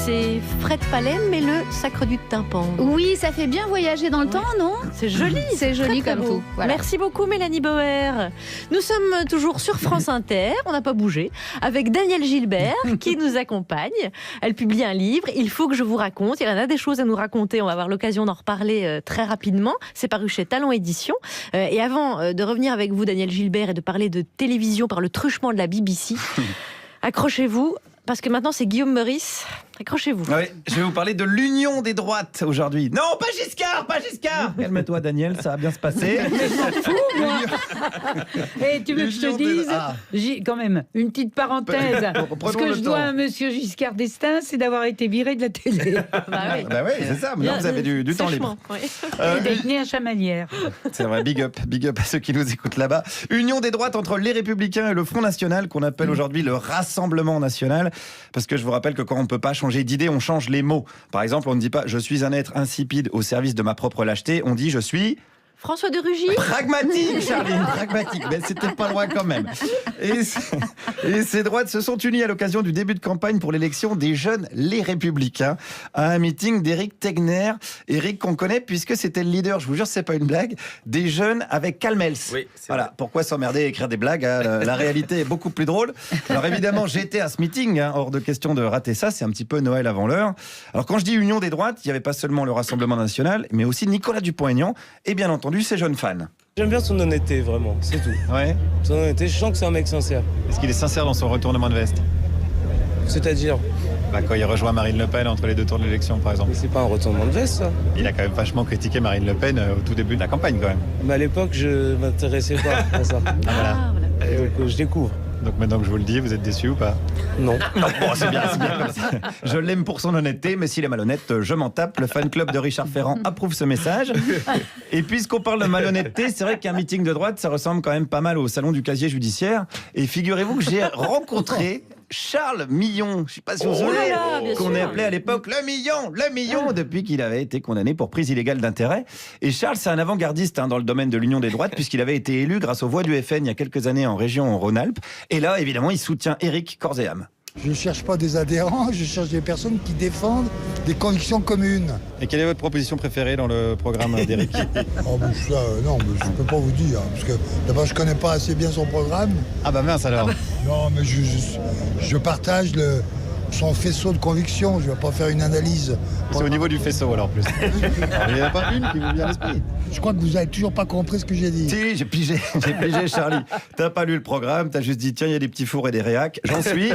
C'est Fred Palem et le Sacre du Tympan. Oui, ça fait bien voyager dans le temps, non? C'est joli. C'est joli très, comme très tout. Voilà. Merci beaucoup Mélanie Bauer. Nous sommes toujours sur France Inter, on n'a pas bougé, avec Danielle Gilbert qui nous accompagne. Elle publie un livre, Il faut que je vous raconte. Il y en a des choses à nous raconter, on va avoir l'occasion d'en reparler très rapidement. C'est paru chez Talon Édition. Et avant de revenir avec vous Danielle Gilbert et de parler de télévision par le truchement de la BBC, accrochez-vous. Parce que maintenant, c'est Guillaume Meurice. Accrochez-vous. Oui, je vais vous parler de l'union des droites aujourd'hui. Non, pas Giscard, pas Giscard. Calme-toi, Daniel, ça va bien se passer. Mais je m'en fous, moi. Et tu veux que je te dise, quand même, une petite parenthèse. Ce que je dois à Monsieur Giscard d'Estaing, c'est d'avoir été viré de la télé. Bah oui, c'est ça. Maintenant, vous avez du temps libre. Oui. Et d'être né à Chamalières. C'est vrai, big up à ceux qui nous écoutent là-bas. Union des droites entre les Républicains et le Front National, qu'on appelle aujourd'hui le Rassemblement National. Parce que je vous rappelle que quand on ne peut pas changer d'idée, on change les mots. Par exemple, on ne dit pas « je suis un être insipide au service de ma propre lâcheté », on dit « je suis… » François de Rugy. Pragmatique, Charline, pragmatique. Mais c'était pas loin quand même. Et ces droites se sont unies à l'occasion du début de campagne pour l'élection des jeunes Les Républicains à un meeting d'Éric Tegner. Éric qu'on connaît puisque c'était le leader, je vous jure, c'est pas une blague, des jeunes avec Calmels. Oui, voilà. Vrai. Pourquoi s'emmerder et écrire des blagues, hein, la réalité est beaucoup plus drôle. Alors évidemment, j'étais à ce meeting, hein, hors de question de rater ça. C'est un petit peu Noël avant l'heure. Alors quand je dis union des droites, il n'y avait pas seulement le Rassemblement National, mais aussi Nicolas Dupont-Aignan et bien entendu ses jeunes fans. J'aime bien son honnêteté, vraiment, c'est tout. Ouais. Son honnêteté, je sens que c'est un mec sincère. Est-ce qu'il est sincère dans son retournement de veste ? C'est-à-dire ? Bah, quand il rejoint Marine Le Pen entre les deux tours de l'élection, par exemple. Mais c'est pas un retournement de veste, ça. Il a quand même vachement critiqué Marine Le Pen au tout début de la campagne, quand même. Mais à l'époque, je m'intéressais pas à ça. Voilà. Donc, je découvre. Donc maintenant que je vous le dis, vous êtes déçu ou pas? Non. Bon, c'est bien comme ça. Je l'aime pour son honnêteté, mais s'il est malhonnête, je m'en tape. Le fan club de Richard Ferrand approuve ce message. Et puisqu'on parle de malhonnêteté, c'est vrai qu'un meeting de droite, ça ressemble quand même pas mal au salon du casier judiciaire. Et figurez-vous que j'ai rencontré Charles Millon, je ne sais pas si vous vous souvenez, qu'on appelait à l'époque le Millon, depuis qu'il avait été condamné pour prise illégale d'intérêt. Et Charles, c'est un avant-gardiste dans le domaine de l'Union des droites, puisqu'il avait été élu grâce aux voix du FN il y a quelques années en région Rhône-Alpes. Et là, évidemment, il soutient Éric corps et âme. Je ne cherche pas des adhérents, je cherche des personnes qui défendent des convictions communes. Et quelle est votre proposition préférée dans le programme d'Éric? Non, mais je ne peux pas vous dire, parce que d'abord je ne connais pas assez bien son programme. Ah bah mince alors. Non, mais je partage son faisceau de convictions, je ne vais pas faire une analyse. C'est au niveau du faisceau alors plus. Il n'y en a pas une qui vous vient à l'esprit. Je crois que vous n'avez toujours pas compris ce que j'ai dit. Si, j'ai pigé Charlie. T'as pas lu le programme, t'as juste dit tiens, il y a des petits fours et des réacs. J'en suis.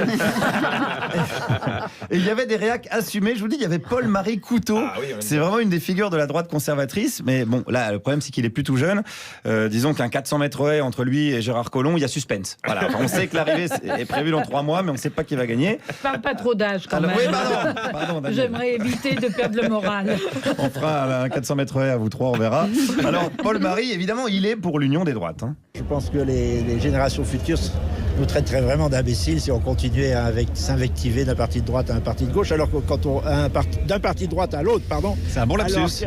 Et il y avait des réacs assumés. Je vous dis, il y avait Paul-Marie Couteau. C'est vraiment une des figures de la droite conservatrice. Mais bon, là, le problème, c'est qu'il est plus tout jeune. Disons qu'un 400 mètres haie entre lui et Gérard Collomb, il y a suspense. Voilà. Enfin, on sait que l'arrivée est prévue dans 3 mois, mais on ne sait pas qui va gagner. Parle pas trop d'âge quand même. Oui, pardon, j'aimerais éviter de perdre le moral. On fera un 400 mètres haie à vous trois, on verra. Alors, Paul-Marie, évidemment, il est pour l'union des droites. Je pense que les générations futures nous traiteraient vraiment d'imbéciles si on continuait à s'invectiver d'un parti de droite à un parti de gauche, alors que quand d'un parti de droite à l'autre, pardon. C'est un bon lapsus.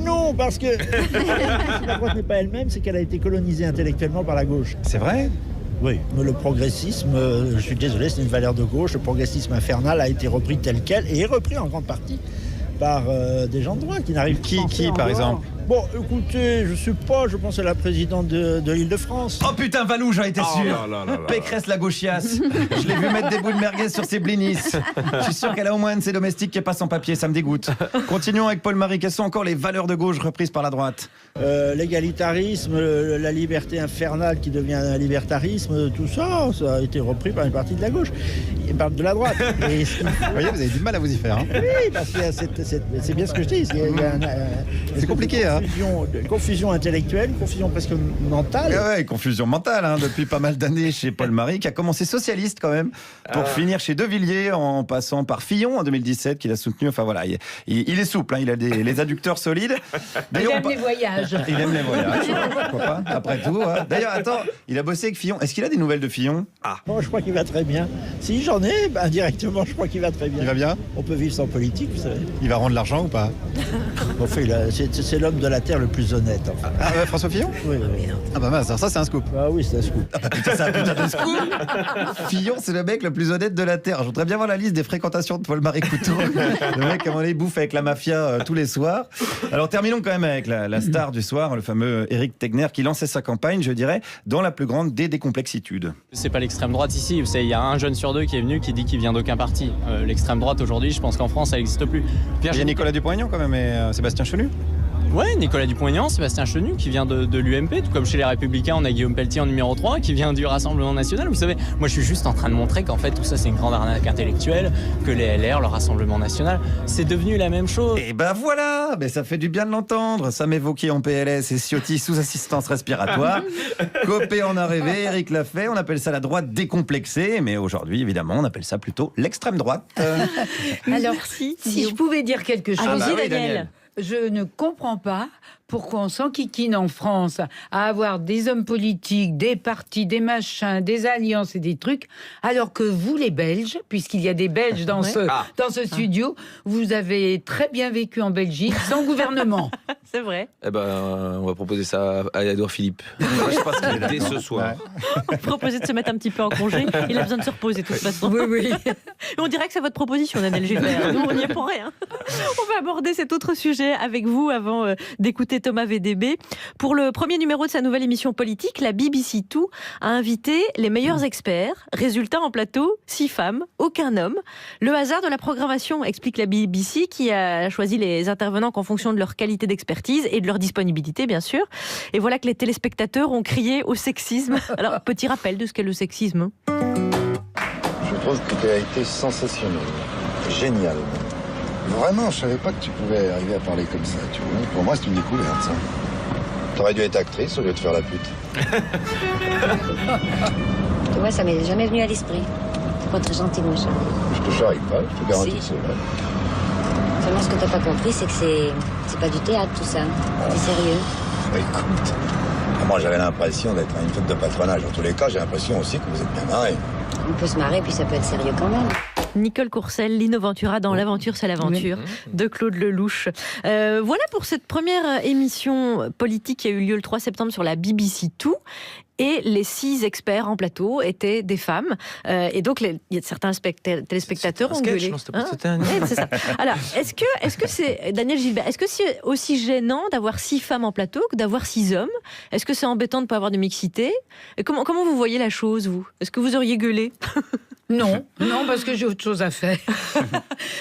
Non, parce que la droite n'est pas elle-même, c'est qu'elle a été colonisée intellectuellement par la gauche. C'est vrai ? Oui, mais le progressisme, je suis désolé, c'est une valeur de gauche. Le progressisme infernal a été repris tel quel et est repris en grande partie par des gens de droite qui n'arrivent Qui, par exemple? Bon, écoutez, je pense à la présidente de l'Île-de-France. Oh putain, Valou, j'en étais sûr. Pécresse la gauchiasse. Je l'ai vu mettre des bouts de merguez sur ses blinis. Je suis sûr qu'elle a au moins un de ses domestiques qui est pas sans papier, ça me dégoûte. Continuons avec Paul-Marie. Quelles sont encore les valeurs de gauche reprises par la droite? L'égalitarisme, la liberté infernale qui devient un libertarisme, tout ça, ça a été repris par une partie de la gauche. Il parle de la droite. Et vous voyez, vous avez du mal à vous y faire. Oui, parce que c'est bien ce que je dis. C'est compliqué, hein. Confusion intellectuelle, confusion presque mentale. Ouais, confusion mentale, depuis pas mal d'années chez Paul-Marie, qui a commencé socialiste quand même, pour finir chez De Villiers, en passant par Fillon en 2017, qu'il a soutenu. Enfin voilà, il est souple, il a les adducteurs solides. Il aime les voyages. Il aime les voyages, pourquoi pas, après tout. D'ailleurs, attends, il a bossé avec Fillon. Est-ce qu'il a des nouvelles de Fillon? Bon, je crois qu'il va très bien. Si j'en ai, indirectement, je crois qu'il va très bien. Il va bien? On peut vivre sans politique, vous savez. Il va rendre l'argent ou pas? Enfin, c'est l'homme de la Terre le plus honnête. Enfin. Ah ouais, François Fillon? Oui. Ah bah mince, ça c'est un scoop. Ah oui, c'est un scoop. Ah bah putain, c'est un putain de scoop. Fillon, c'est le mec le plus honnête de la Terre. Je voudrais bien voir la liste des fréquentations de Paul-Marie Couteau. Le mec, à mon avis, bouffe avec la mafia tous les soirs. Alors terminons quand même avec la star du soir, le fameux Éric Tegner, qui lançait sa campagne, je dirais, dans la plus grande des décomplexitudes. C'est pas l'extrême droite ici, vous savez, il y a un jeune sur deux qui est venu qui dit qu'il vient d'aucun parti. L'extrême droite aujourd'hui, je pense qu'en France, ça n'existe plus. Il y a Nicolas Dupont-Aignan quand même et Sébastien Chenu. Ouais, Nicolas Dupont-Aignan, Sébastien Chenu qui vient de l'UMP, tout comme chez les Républicains, on a Guillaume Pelletier en numéro 3 qui vient du Rassemblement National. Vous savez, moi je suis juste en train de montrer qu'en fait tout ça c'est une grande arnaque intellectuelle, que les LR, le Rassemblement National, c'est devenu la même chose. Et ben voilà, mais ça fait du bien de l'entendre. Ça m'évoquait en PLS et Ciotti sous assistance respiratoire. Copé en a rêvé, Éric l'a fait, on appelle ça la droite décomplexée, mais aujourd'hui évidemment on appelle ça plutôt l'extrême droite. Alors si je pouvais dire quelque chose. Allez-y, Daniel. Je ne comprends pas pourquoi on s'enquiquine en France à avoir des hommes politiques, des partis, des machins, des alliances et des trucs, alors que vous, les Belges, puisqu'il y a des Belges dans ce studio, vous avez très bien vécu en Belgique sans gouvernement. C'est vrai. Eh ben, on va proposer ça à Édouard Philippe. Je pense qu'il est dès ce soir. Proposer de se mettre un petit peu en congé. Il a besoin de se reposer de toute façon. Oui. On dirait que c'est votre proposition, Daniel Gilbert. Nous, on n'y est pour rien. On va aborder cet autre sujet avec vous avant d'écouter Thomas VDB. Pour le premier numéro de sa nouvelle émission politique, la BBC Two a invité les meilleurs experts. Résultat en plateau, 6 femmes, aucun homme. Le hasard de la programmation, explique la BBC, qui a choisi les intervenants qu'en fonction de leur qualité d'expertise et de leur disponibilité, bien sûr. Et voilà que les téléspectateurs ont crié au sexisme. Alors, petit rappel de ce qu'est le sexisme. Je trouve que tu as été sensationnel. génial. Vraiment, je savais pas que tu pouvais arriver à parler comme ça, tu vois. Pour moi, c'est une découverte, ça. T'aurais dû être actrice au lieu de faire la pute. Tu vois, ça m'est jamais venu à l'esprit. C'est pas très gentil, mon chéri. Je te charrie pas, je te garantis que c'est vrai. Seulement, ce que t'as pas compris, c'est que c'est pas du théâtre, tout ça. C'est sérieux. Bah, écoute, moi j'avais l'impression d'être à une fête de patronage. En tous les cas, j'ai l'impression aussi que vous êtes bien marrés. On peut se marrer, puis ça peut être sérieux quand même. Nicole Courcelles, Lino Ventura dans L'aventure, c'est l'aventure de Claude Lelouch. Voilà pour cette première émission politique qui a eu lieu le 3 septembre sur la BBC 2. Et les 6 experts en plateau étaient des femmes. Et donc, il y a certains téléspectateurs ont gueulé. C'était un c'est ça. Alors, est-ce que c'est, Daniel Gilbert, est-ce que c'est aussi gênant d'avoir 6 femmes en plateau que d'avoir 6 hommes? Est-ce que c'est embêtant de ne pas avoir de mixité? Et comment vous voyez la chose, vous? Est-ce que vous auriez gueulé? Non, parce que j'ai autre chose à faire.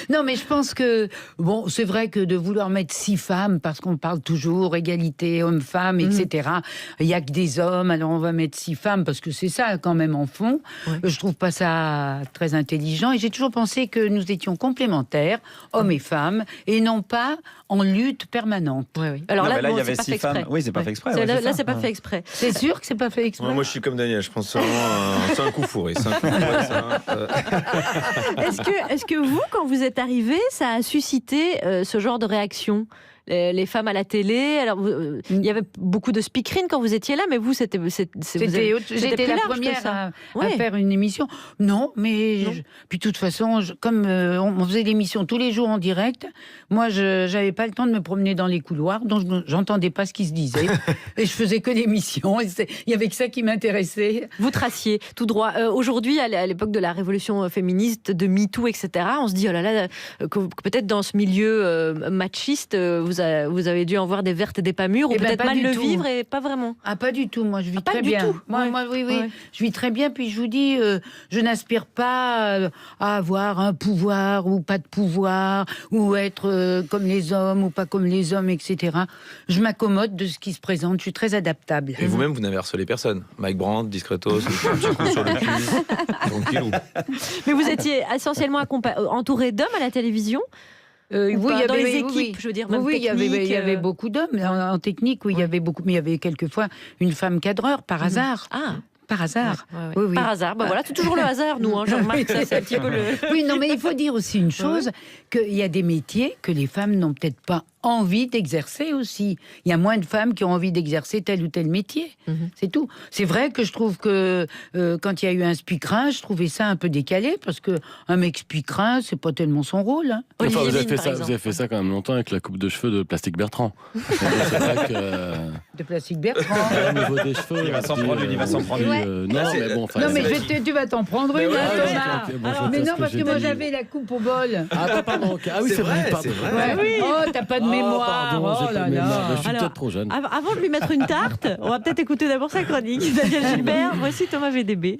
Non, mais je pense que, bon, c'est vrai que de vouloir mettre 6 femmes, parce qu'on parle toujours égalité homme-femme, etc. Il n'y a que des hommes, alors on va mettre 6 femmes, parce que c'est ça quand même en fond. Je trouve pas ça très intelligent. Et j'ai toujours pensé que nous étions complémentaires, hommes et femmes, et non pas en lutte permanente. Alors non, là, il y avait 6 femmes. Oui, c'est pas fait exprès. Là, c'est pas fait exprès. C'est sûr que c'est pas fait exprès. Moi, je suis comme Daniel. Je pense vraiment c'est un coup fourré. Est-ce que vous, quand vous êtes arrivé, ça a suscité ce genre de réaction? Les femmes à la télé, alors il y avait beaucoup de speakerines quand vous étiez là, mais vous, j'étais la première à faire une émission. Non, mais puis de toute façon, comme on faisait l'émission tous les jours en direct, moi, j'avais pas le temps de me promener dans les couloirs, donc j'entendais pas ce qui se disait, et je faisais que l'émission. Il y avait que ça qui m'intéressait. Vous traciez tout droit. Aujourd'hui, à l'époque de la révolution féministe, de MeToo, etc., on se dit oh là là, que peut-être dans ce milieu machiste, vous avez dû en voir des vertes et des pas mûres, ou peut-être mal le vivre et pas vraiment. Ah, pas du tout. Moi, je vis très bien. Moi, oui. Je vis très bien. Puis je vous dis, je n'aspire pas à avoir un pouvoir ou pas de pouvoir, ou être comme les hommes ou pas comme les hommes, etc. Je m'accommode de ce qui se présente. Je suis très adaptable. Et vous-même, vous n'avez harcelé personne. Mike Brandt, discretos, un petit coup sur le cul, tranquillou. Mais vous étiez essentiellement entouré d'hommes à la télévision? Oui, il y avait dans les équipes, je veux dire, même il y avait beaucoup d'hommes en technique. Oui, il y avait beaucoup, mais il y avait quelquefois une femme cadreur par hasard. Ah. Par hasard. Oui. Par hasard. Voilà, c'est toujours le hasard, nous. Jean-Marc, ça, c'est un petit peu le... Oui, non, mais il faut dire aussi une chose, qu'il y a des métiers que les femmes n'ont peut-être pas envie d'exercer aussi. Il y a moins de femmes qui ont envie d'exercer tel ou tel métier. C'est tout. C'est vrai que je trouve que quand il y a eu un speakerin, je trouvais ça un peu décalé, parce qu'un mec speakerin, c'est pas tellement son rôle. Hein. Enfin, vous avez fait ça quand même longtemps avec la coupe de cheveux de Plastique Bertrand. C'est vrai que... De Plastique Bertrand. Au niveau des cheveux... Il va s'en prendre une, non, mais bon... Non, mais tu vas t'en prendre une, Thomas. Mais non, parce que moi, j'avais la coupe au bol. Ah, pardon. Ah oui, c'est vrai. Oh, t'as pas de mémoire. Pardon, oh là là. Je suis peut-être trop jeune. Avant de lui mettre une tarte, on va peut-être écouter d'abord sa chronique. Daniel Gilbert, voici Thomas VDB.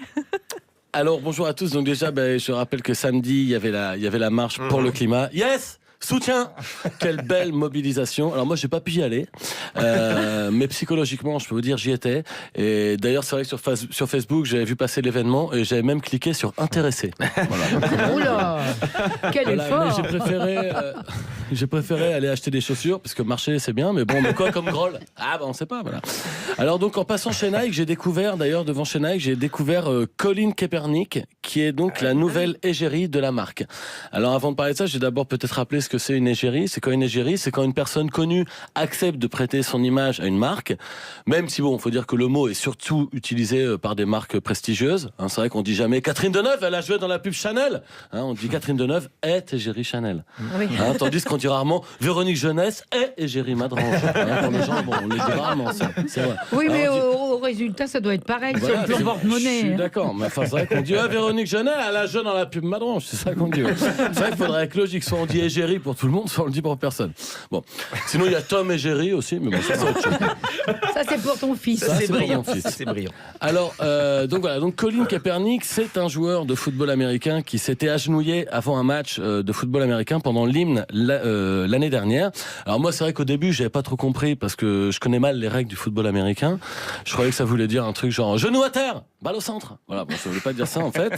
Alors, bonjour à tous. Donc déjà, je rappelle que samedi, il y avait la marche pour le climat. Yes! Soutien! Quelle belle mobilisation. Alors moi, j'ai pas pu y aller, mais psychologiquement, je peux vous dire, j'y étais. Et d'ailleurs, c'est vrai que sur Facebook, j'avais vu passer l'événement et j'avais même cliqué sur intéresser. Voilà. Oula! Quel effort! J'ai préféré aller acheter des chaussures, parce que marcher, c'est bien, mais bon, mais quoi comme groll? Ah, on sait pas, voilà. Alors donc, en passant chez Nike, j'ai découvert Colin Kaepernick, qui est donc la nouvelle égérie de la marque. Alors avant de parler de ça, j'ai d'abord peut-être rappelé ce que c'est une égérie. C'est quoi une égérie? C'est quand une personne connue accepte de prêter son image à une marque, même si bon, faut dire que le mot est surtout utilisé par des marques prestigieuses. Hein, c'est vrai qu'on dit jamais Catherine Deneuve, elle a joué dans la pub Chanel. Hein, on dit Catherine Deneuve est égérie Chanel. Oui. Hein, tandis qu'on dit rarement Véronique Jeunesse est égérie Madrange. Hein, pour les gens, bon, on les dit rarement. C'est vrai. Oui, mais au résultat, ça doit être pareil sur le plan porte-monnaie. Je suis d'accord, mais enfin, c'est vrai qu'on dit Véronique Jeunesse, elle a joué dans la pub Madrange. C'est ça qu'on dit. C'est vrai qu'il faudrait être logique. Soit on dit égérie pour tout le monde, soit on le dit pour personne. Bon. Sinon, il y a Tom et Jerry aussi, mais bon, ça, c'est autre chose. Ça, c'est pour ton fils. Ça, c'est brillant. C'est brillant. Alors, donc voilà. Donc, Colin Kaepernick, c'est un joueur de football américain qui s'était agenouillé avant un match de football américain pendant l'hymne l'année dernière. Alors, moi, c'est vrai qu'au début, j'avais pas trop compris parce que je connais mal les règles du football américain. Je croyais croyais que ça voulait dire un truc genre genou à terre, balle au centre. Voilà, bon, ça voulait pas dire ça en fait.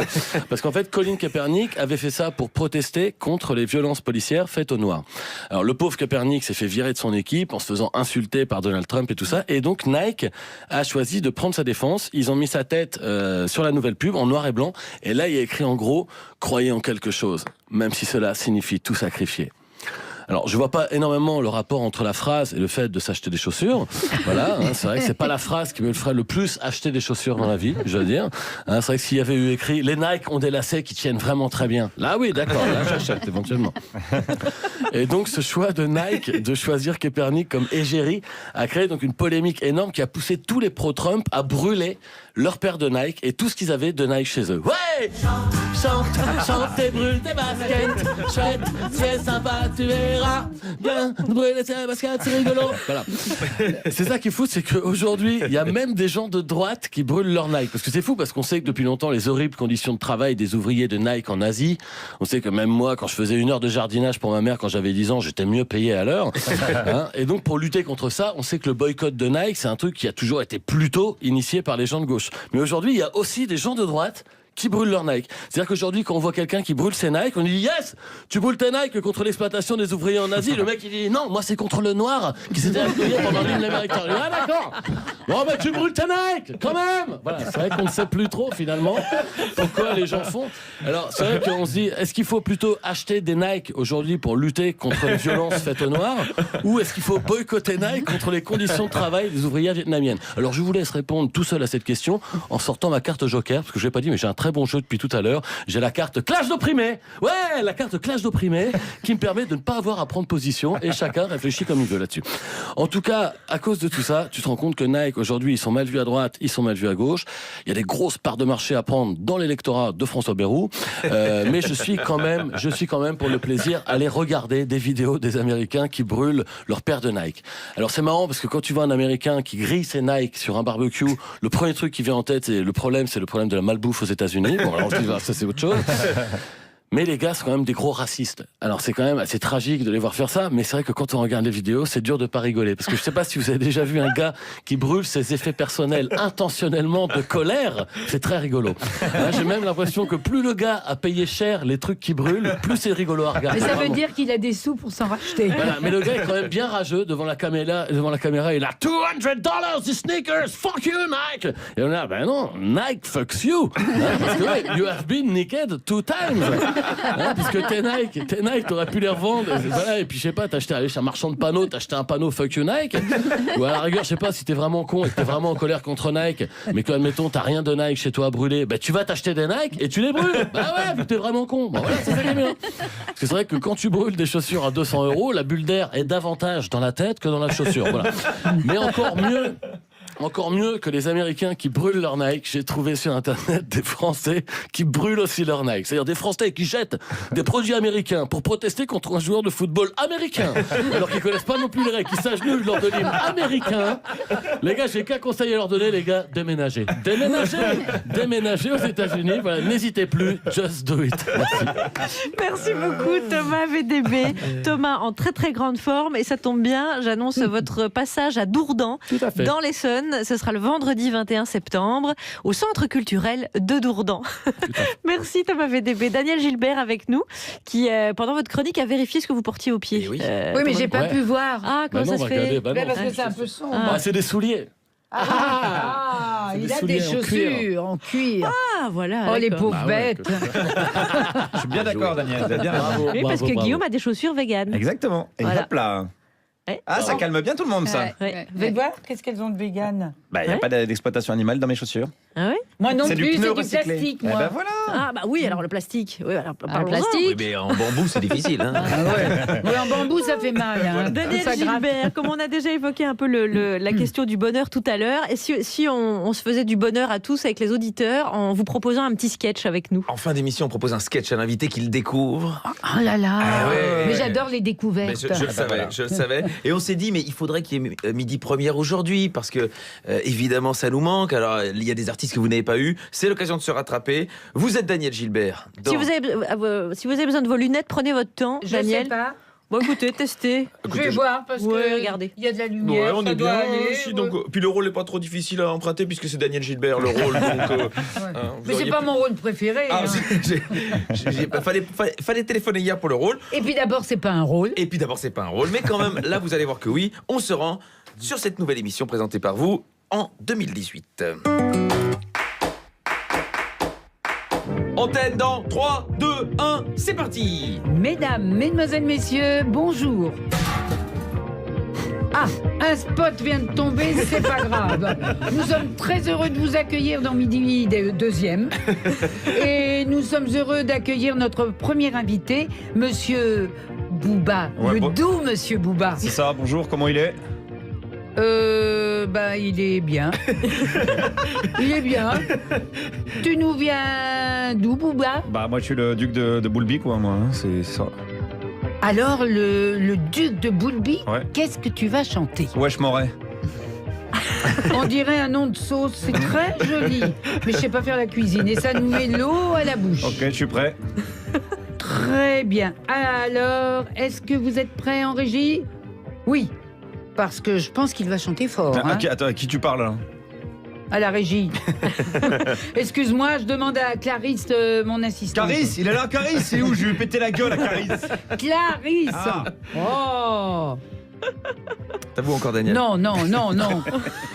Parce qu'en fait, Colin Kaepernick avait fait ça pour protester contre les violences policières faites aux Noirs. Alors, le pauvre Kaepernick s'est fait virer de son équipe en se faisant insulter par Donald Trump et tout ça. Et donc, Nike a choisi de prendre sa défense. Ils ont mis sa tête sur la nouvelle pub en noir et blanc. Et là, il y a écrit en gros, croyez en quelque chose, même si cela signifie tout sacrifier. Alors, je vois pas énormément le rapport entre la phrase et le fait de s'acheter des chaussures. Voilà, hein, c'est vrai que c'est pas la phrase qui me ferait le plus acheter des chaussures dans la vie, je veux dire. Hein, c'est vrai que s'il y avait eu écrit « Les Nike ont des lacets qui tiennent vraiment très bien », là oui, d'accord, là j'achète éventuellement. Et donc, ce choix de Nike de choisir Kaepernick comme égérie a créé donc une polémique énorme qui a poussé tous les pro-Trump à brûler leur paire de Nike et tout ce qu'ils avaient de Nike chez eux. Ouais! Chante, chante et brûle tes baskets. Chouette, c'est sympa, tu verras. Bien, brûler tes baskets, c'est rigolo. Voilà. C'est ça qui est fou, c'est qu'aujourd'hui, il y a même des gens de droite qui brûlent leur Nike. Parce que c'est fou, parce qu'on sait que depuis longtemps, les horribles conditions de travail des ouvriers de Nike en Asie, on sait que même moi, quand je faisais 1 heure de jardinage pour ma mère quand j'avais 10 ans, j'étais mieux payé à l'heure. Hein, et donc, pour lutter contre ça, on sait que le boycott de Nike, c'est un truc qui a toujours été plutôt initié par les gens de gauche. Mais aujourd'hui, il y a aussi des gens de droite qui brûlent leur Nike. C'est-à-dire qu'aujourd'hui, quand on voit quelqu'un qui brûle ses Nike, on dit « Yes, tu brûles tes Nike contre l'exploitation des ouvriers en Asie ». Le mec, il dit « Non, moi, c'est contre le noir qui s'était accueilli pendant l'hymne américain ». Ah d'accord. Bon, bah tu brûles tes Nike, quand même. Voilà, c'est vrai qu'on ne sait plus trop, finalement, pourquoi les gens font. Alors, c'est vrai qu'on se dit, est-ce qu'il faut plutôt acheter des Nike aujourd'hui pour lutter contre les violences faites aux Noirs, ou est-ce qu'il faut boycotter Nike contre les conditions de travail des ouvrières vietnamiennes? Alors, je vous laisse répondre tout seul à cette question en sortant ma carte Joker, parce que je l'ai pas dit, mais j'ai un très bon jeu depuis tout à l'heure. J'ai la carte clash d'opprimé. Ouais, la carte clash d'opprimé qui me permet de ne pas avoir à prendre position et chacun réfléchit comme il veut là-dessus. En tout cas, à cause de tout ça, tu te rends compte que Nike aujourd'hui, ils sont mal vus à droite, ils sont mal vus à gauche. Il y a des grosses parts de marché à prendre dans l'électorat de François Bayrou. Mais je suis quand même pour le plaisir aller regarder des vidéos des Américains qui brûlent leur paire de Nike. Alors c'est marrant parce que quand tu vois un Américain qui grille ses Nike sur un barbecue, le premier truc qui vient en tête, c'est le problème de la malbouffe aux États-Unis. Bon, alors je dis, ça c'est autre chose. Mais les gars, c'est quand même des gros racistes. Alors c'est quand même assez tragique de les voir faire ça, mais c'est vrai que quand on regarde les vidéos, c'est dur de pas rigoler. Parce que je sais pas si vous avez déjà vu un gars qui brûle ses effets personnels intentionnellement de colère, c'est très rigolo. Là, j'ai même l'impression que plus le gars a payé cher les trucs qui brûlent, plus c'est rigolo à regarder. Mais ça veut dire qu'il a des sous pour s'en racheter. Voilà, mais le gars est quand même bien rageux devant la caméra, il a $200 the sneakers, fuck you Nike. Et on est là, ben non, Nike fucks you. Parce que ouais, you have been naked 2 times. Hein, parce que tes Nike, t'aurais pu les revendre. Voilà, et puis je sais pas, allé chez un marchand de panneaux, t'as acheté un panneau fuck you Nike. Ou à la rigueur, je sais pas si t'es vraiment con et que t'es vraiment en colère contre Nike, mais que admettons t'as rien de Nike chez toi à brûler, bah tu vas t'acheter des Nike et tu les brûles. Bah ouais, vu que t'es vraiment con. Bah voilà, c'est ça qui est bien. Parce que c'est vrai que quand tu brûles des chaussures à 200 €, la bulle d'air est davantage dans la tête que dans la chaussure. Voilà. Mais encore mieux que les Américains qui brûlent leur Nike, j'ai trouvé sur Internet des Français qui brûlent aussi leur Nike. C'est-à-dire des Français qui jettent des produits américains pour protester contre un joueur de football américain. Alors qu'ils connaissent pas non plus les règles, qui s'agenouillent lors de l'hymne américain. Les gars, j'ai qu'un conseil à leur donner, les gars, déménagez. Déménagez aux États-Unis. Voilà, n'hésitez plus, just do it. Merci beaucoup Thomas VDB. Thomas en très très grande forme et ça tombe bien, j'annonce votre passage à Dourdan dans l'Essonne. Ce sera le vendredi 21 septembre au Centre culturel de Dourdan. Merci Thomas VDB. Daniel Gilbert avec nous qui pendant votre chronique a vérifié ce que vous portiez aux pieds. Oui, mais j'ai pas pu voir. Ah, comment ça se fait parce que c'est un peu sombre. Ah, c'est des souliers. Il a des chaussures en cuir. Ah, voilà. Oh, les pauvres bêtes. Je suis bien d'accord, Daniel. Vous avez bien raison. Oui, parce que Guillaume a des chaussures véganes. Exactement. Et voilà. Hop là. Ah, ça calme bien tout le monde, ça. Vous voulez voir qu'est-ce qu'elles ont de vegan? Bah, il n'y a pas d'exploitation animale dans mes chaussures. Ah oui? Moi non C'est plus, du pneu c'est du recyclé. plastique, moi. Eh ben voilà. Ah bah oui, alors le plastique. Oui, alors, le plastique. Oui, mais en bambou, c'est difficile. Hein. Oui, en bambou, ça fait mal. Hein. Daniel Ça gratte. Gilbert, comme on a déjà évoqué un peu la question du bonheur tout à l'heure, et si on se faisait du bonheur à tous avec les auditeurs en vous proposant un petit sketch avec nous? En fin d'émission, on propose un sketch à l'invité qu'il découvre. Oh là là. Ah ouais. Mais j'adore les découvertes. Mais je le savais. Et on s'est dit, mais il faudrait qu'il y ait midi première aujourd'hui, parce que évidemment, ça nous manque. Alors, il y a des artistes que vous n'avez pas eu. C'est l'occasion de se rattraper. Vous êtes Daniel Gilbert. Si vous avez besoin de vos lunettes, prenez votre temps, Je Daniel. sais pas. Bon, écoutez, testez. Je vais voir parce que regardez. Il y a de la lumière. on ça est doit bien aller, aussi. Donc, puis le rôle n'est pas trop difficile à emprunter puisque c'est Daniel Gilbert le rôle. Donc, Mais c'est pas mon rôle préféré. Ah, hein. fallait téléphoner hier pour le rôle. Et puis d'abord, c'est pas un rôle. Mais quand même, là, vous allez voir que oui, on se rend sur cette nouvelle émission présentée par vous en 2018. Antenne dans 3, 2, 1, c'est parti. Mesdames, mesdemoiselles, messieurs, bonjour. Ah, un spot vient de tomber, c'est pas grave. Nous sommes très heureux de vous accueillir dans Midi Deuxième. Et nous sommes heureux d'accueillir notre premier invité, Monsieur Booba. Doux Monsieur Booba. C'est ça, bonjour, comment il est? Il est bien. Il est bien. Tu nous viens d'où, Booba? Moi je suis le duc de Boulby, quoi, moi, hein, c'est ça. Alors, le duc de Boulby, Ouais. qu'est-ce que tu vas chanter? Wesh Moret. On dirait un nom de sauce, c'est très joli. Mais je sais pas faire la cuisine et ça nous met l'eau à la bouche. Ok, je suis prêt. Très bien. Alors, est-ce que vous êtes prêts en régie? Oui. Parce que je pense qu'il va chanter fort. Hein. Attends, à qui tu parles là? À la régie. Excuse-moi, je demande à Clarisse, mon assistante. Clarisse, il est là, Clarisse, c'est où? Je vais lui péter la gueule à Clarisse. Clarisse. Ah. Oh. T'as vous encore Daniel? Non.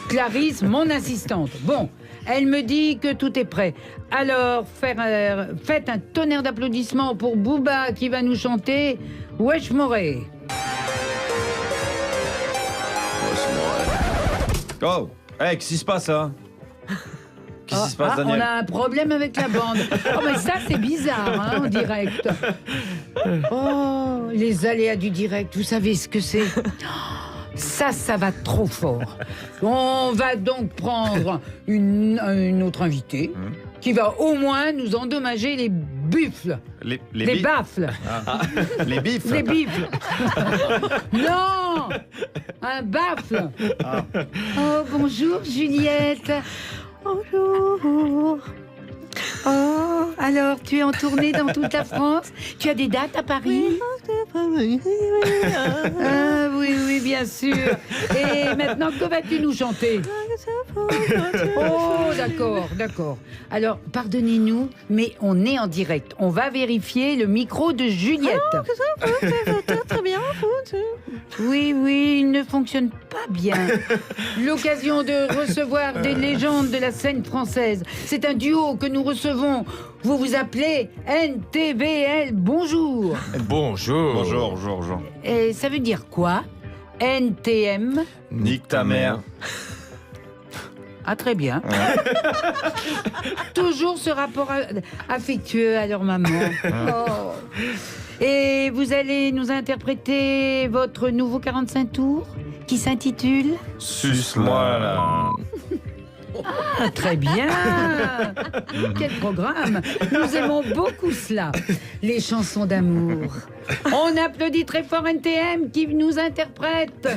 Clarisse, mon assistante. Bon, elle me dit que tout est prêt. Alors, faites un tonnerre d'applaudissements pour Booba qui va nous chanter Wesh Moret. Oh, hey, qu'est-ce qui se passe là? Qu'est-ce qui se passe, Daniel? On a un problème avec la bande. Oh, mais ça, c'est bizarre, hein, en direct. Oh, les aléas du direct, vous savez ce que c'est? Ça va trop fort. On va donc prendre une autre invitée qui va au moins nous endommager les buffles. Les baffles. Ah. Les bifles. Les bifles. Non, un baffle. Ah. Oh, bonjour Juliette. Bonjour. Oh, alors tu es en tournée dans toute la France? Tu as des dates à Paris? Ah, oui, bien sûr. Et maintenant, que vas-tu nous chanter? Oh, d'accord. Alors, pardonnez-nous, mais on est en direct. On va vérifier le micro de Juliette. Très bien. Oui, il ne fonctionne pas bien. L'occasion de recevoir des légendes de la scène française. C'est un duo que nous recevons. Vous vous appelez NTVL. Bonjour. Bonjour. Et ça veut dire quoi? NTM? Nique ta mère. Ah, très bien. Ouais. Toujours ce rapport affectueux à leur maman. Oh. Et vous allez nous interpréter votre nouveau 45 tours qui s'intitule Suce-moi là. Ah, très bien. Quel programme. Nous aimons beaucoup cela. Les chansons d'amour. On applaudit très fort NTM qui nous interprète.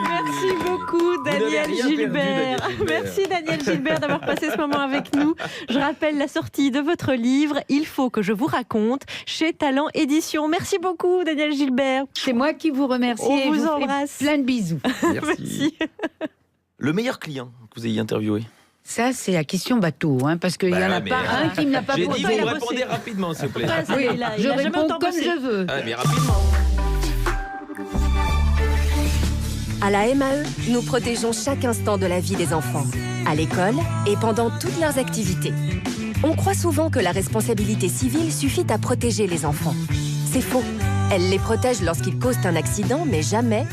Merci beaucoup, Daniel Gilbert. Merci, Daniel Gilbert, d'avoir passé ce moment avec nous. Je rappelle la sortie de votre livre « Il faut que je vous raconte » chez Talent Édition. Merci beaucoup, Daniel Gilbert. C'est moi qui vous remercie. On et vous fais embrasse. Plein de bisous. Merci. Le meilleur client que vous ayez interviewé? Ça, c'est la question bateau, hein, parce qu'il n'y en a pas un qui ne l'a pas posé. J'ai dit que vous répondez rapidement, s'il vous plaît. Oui, je réponds comme je veux. Ah, mais rapidement. À la MAE, nous protégeons chaque instant de la vie des enfants, à l'école et pendant toutes leurs activités. On croit souvent que la responsabilité civile suffit à protéger les enfants. C'est faux. Elle les protège lorsqu'ils causent un accident, mais jamais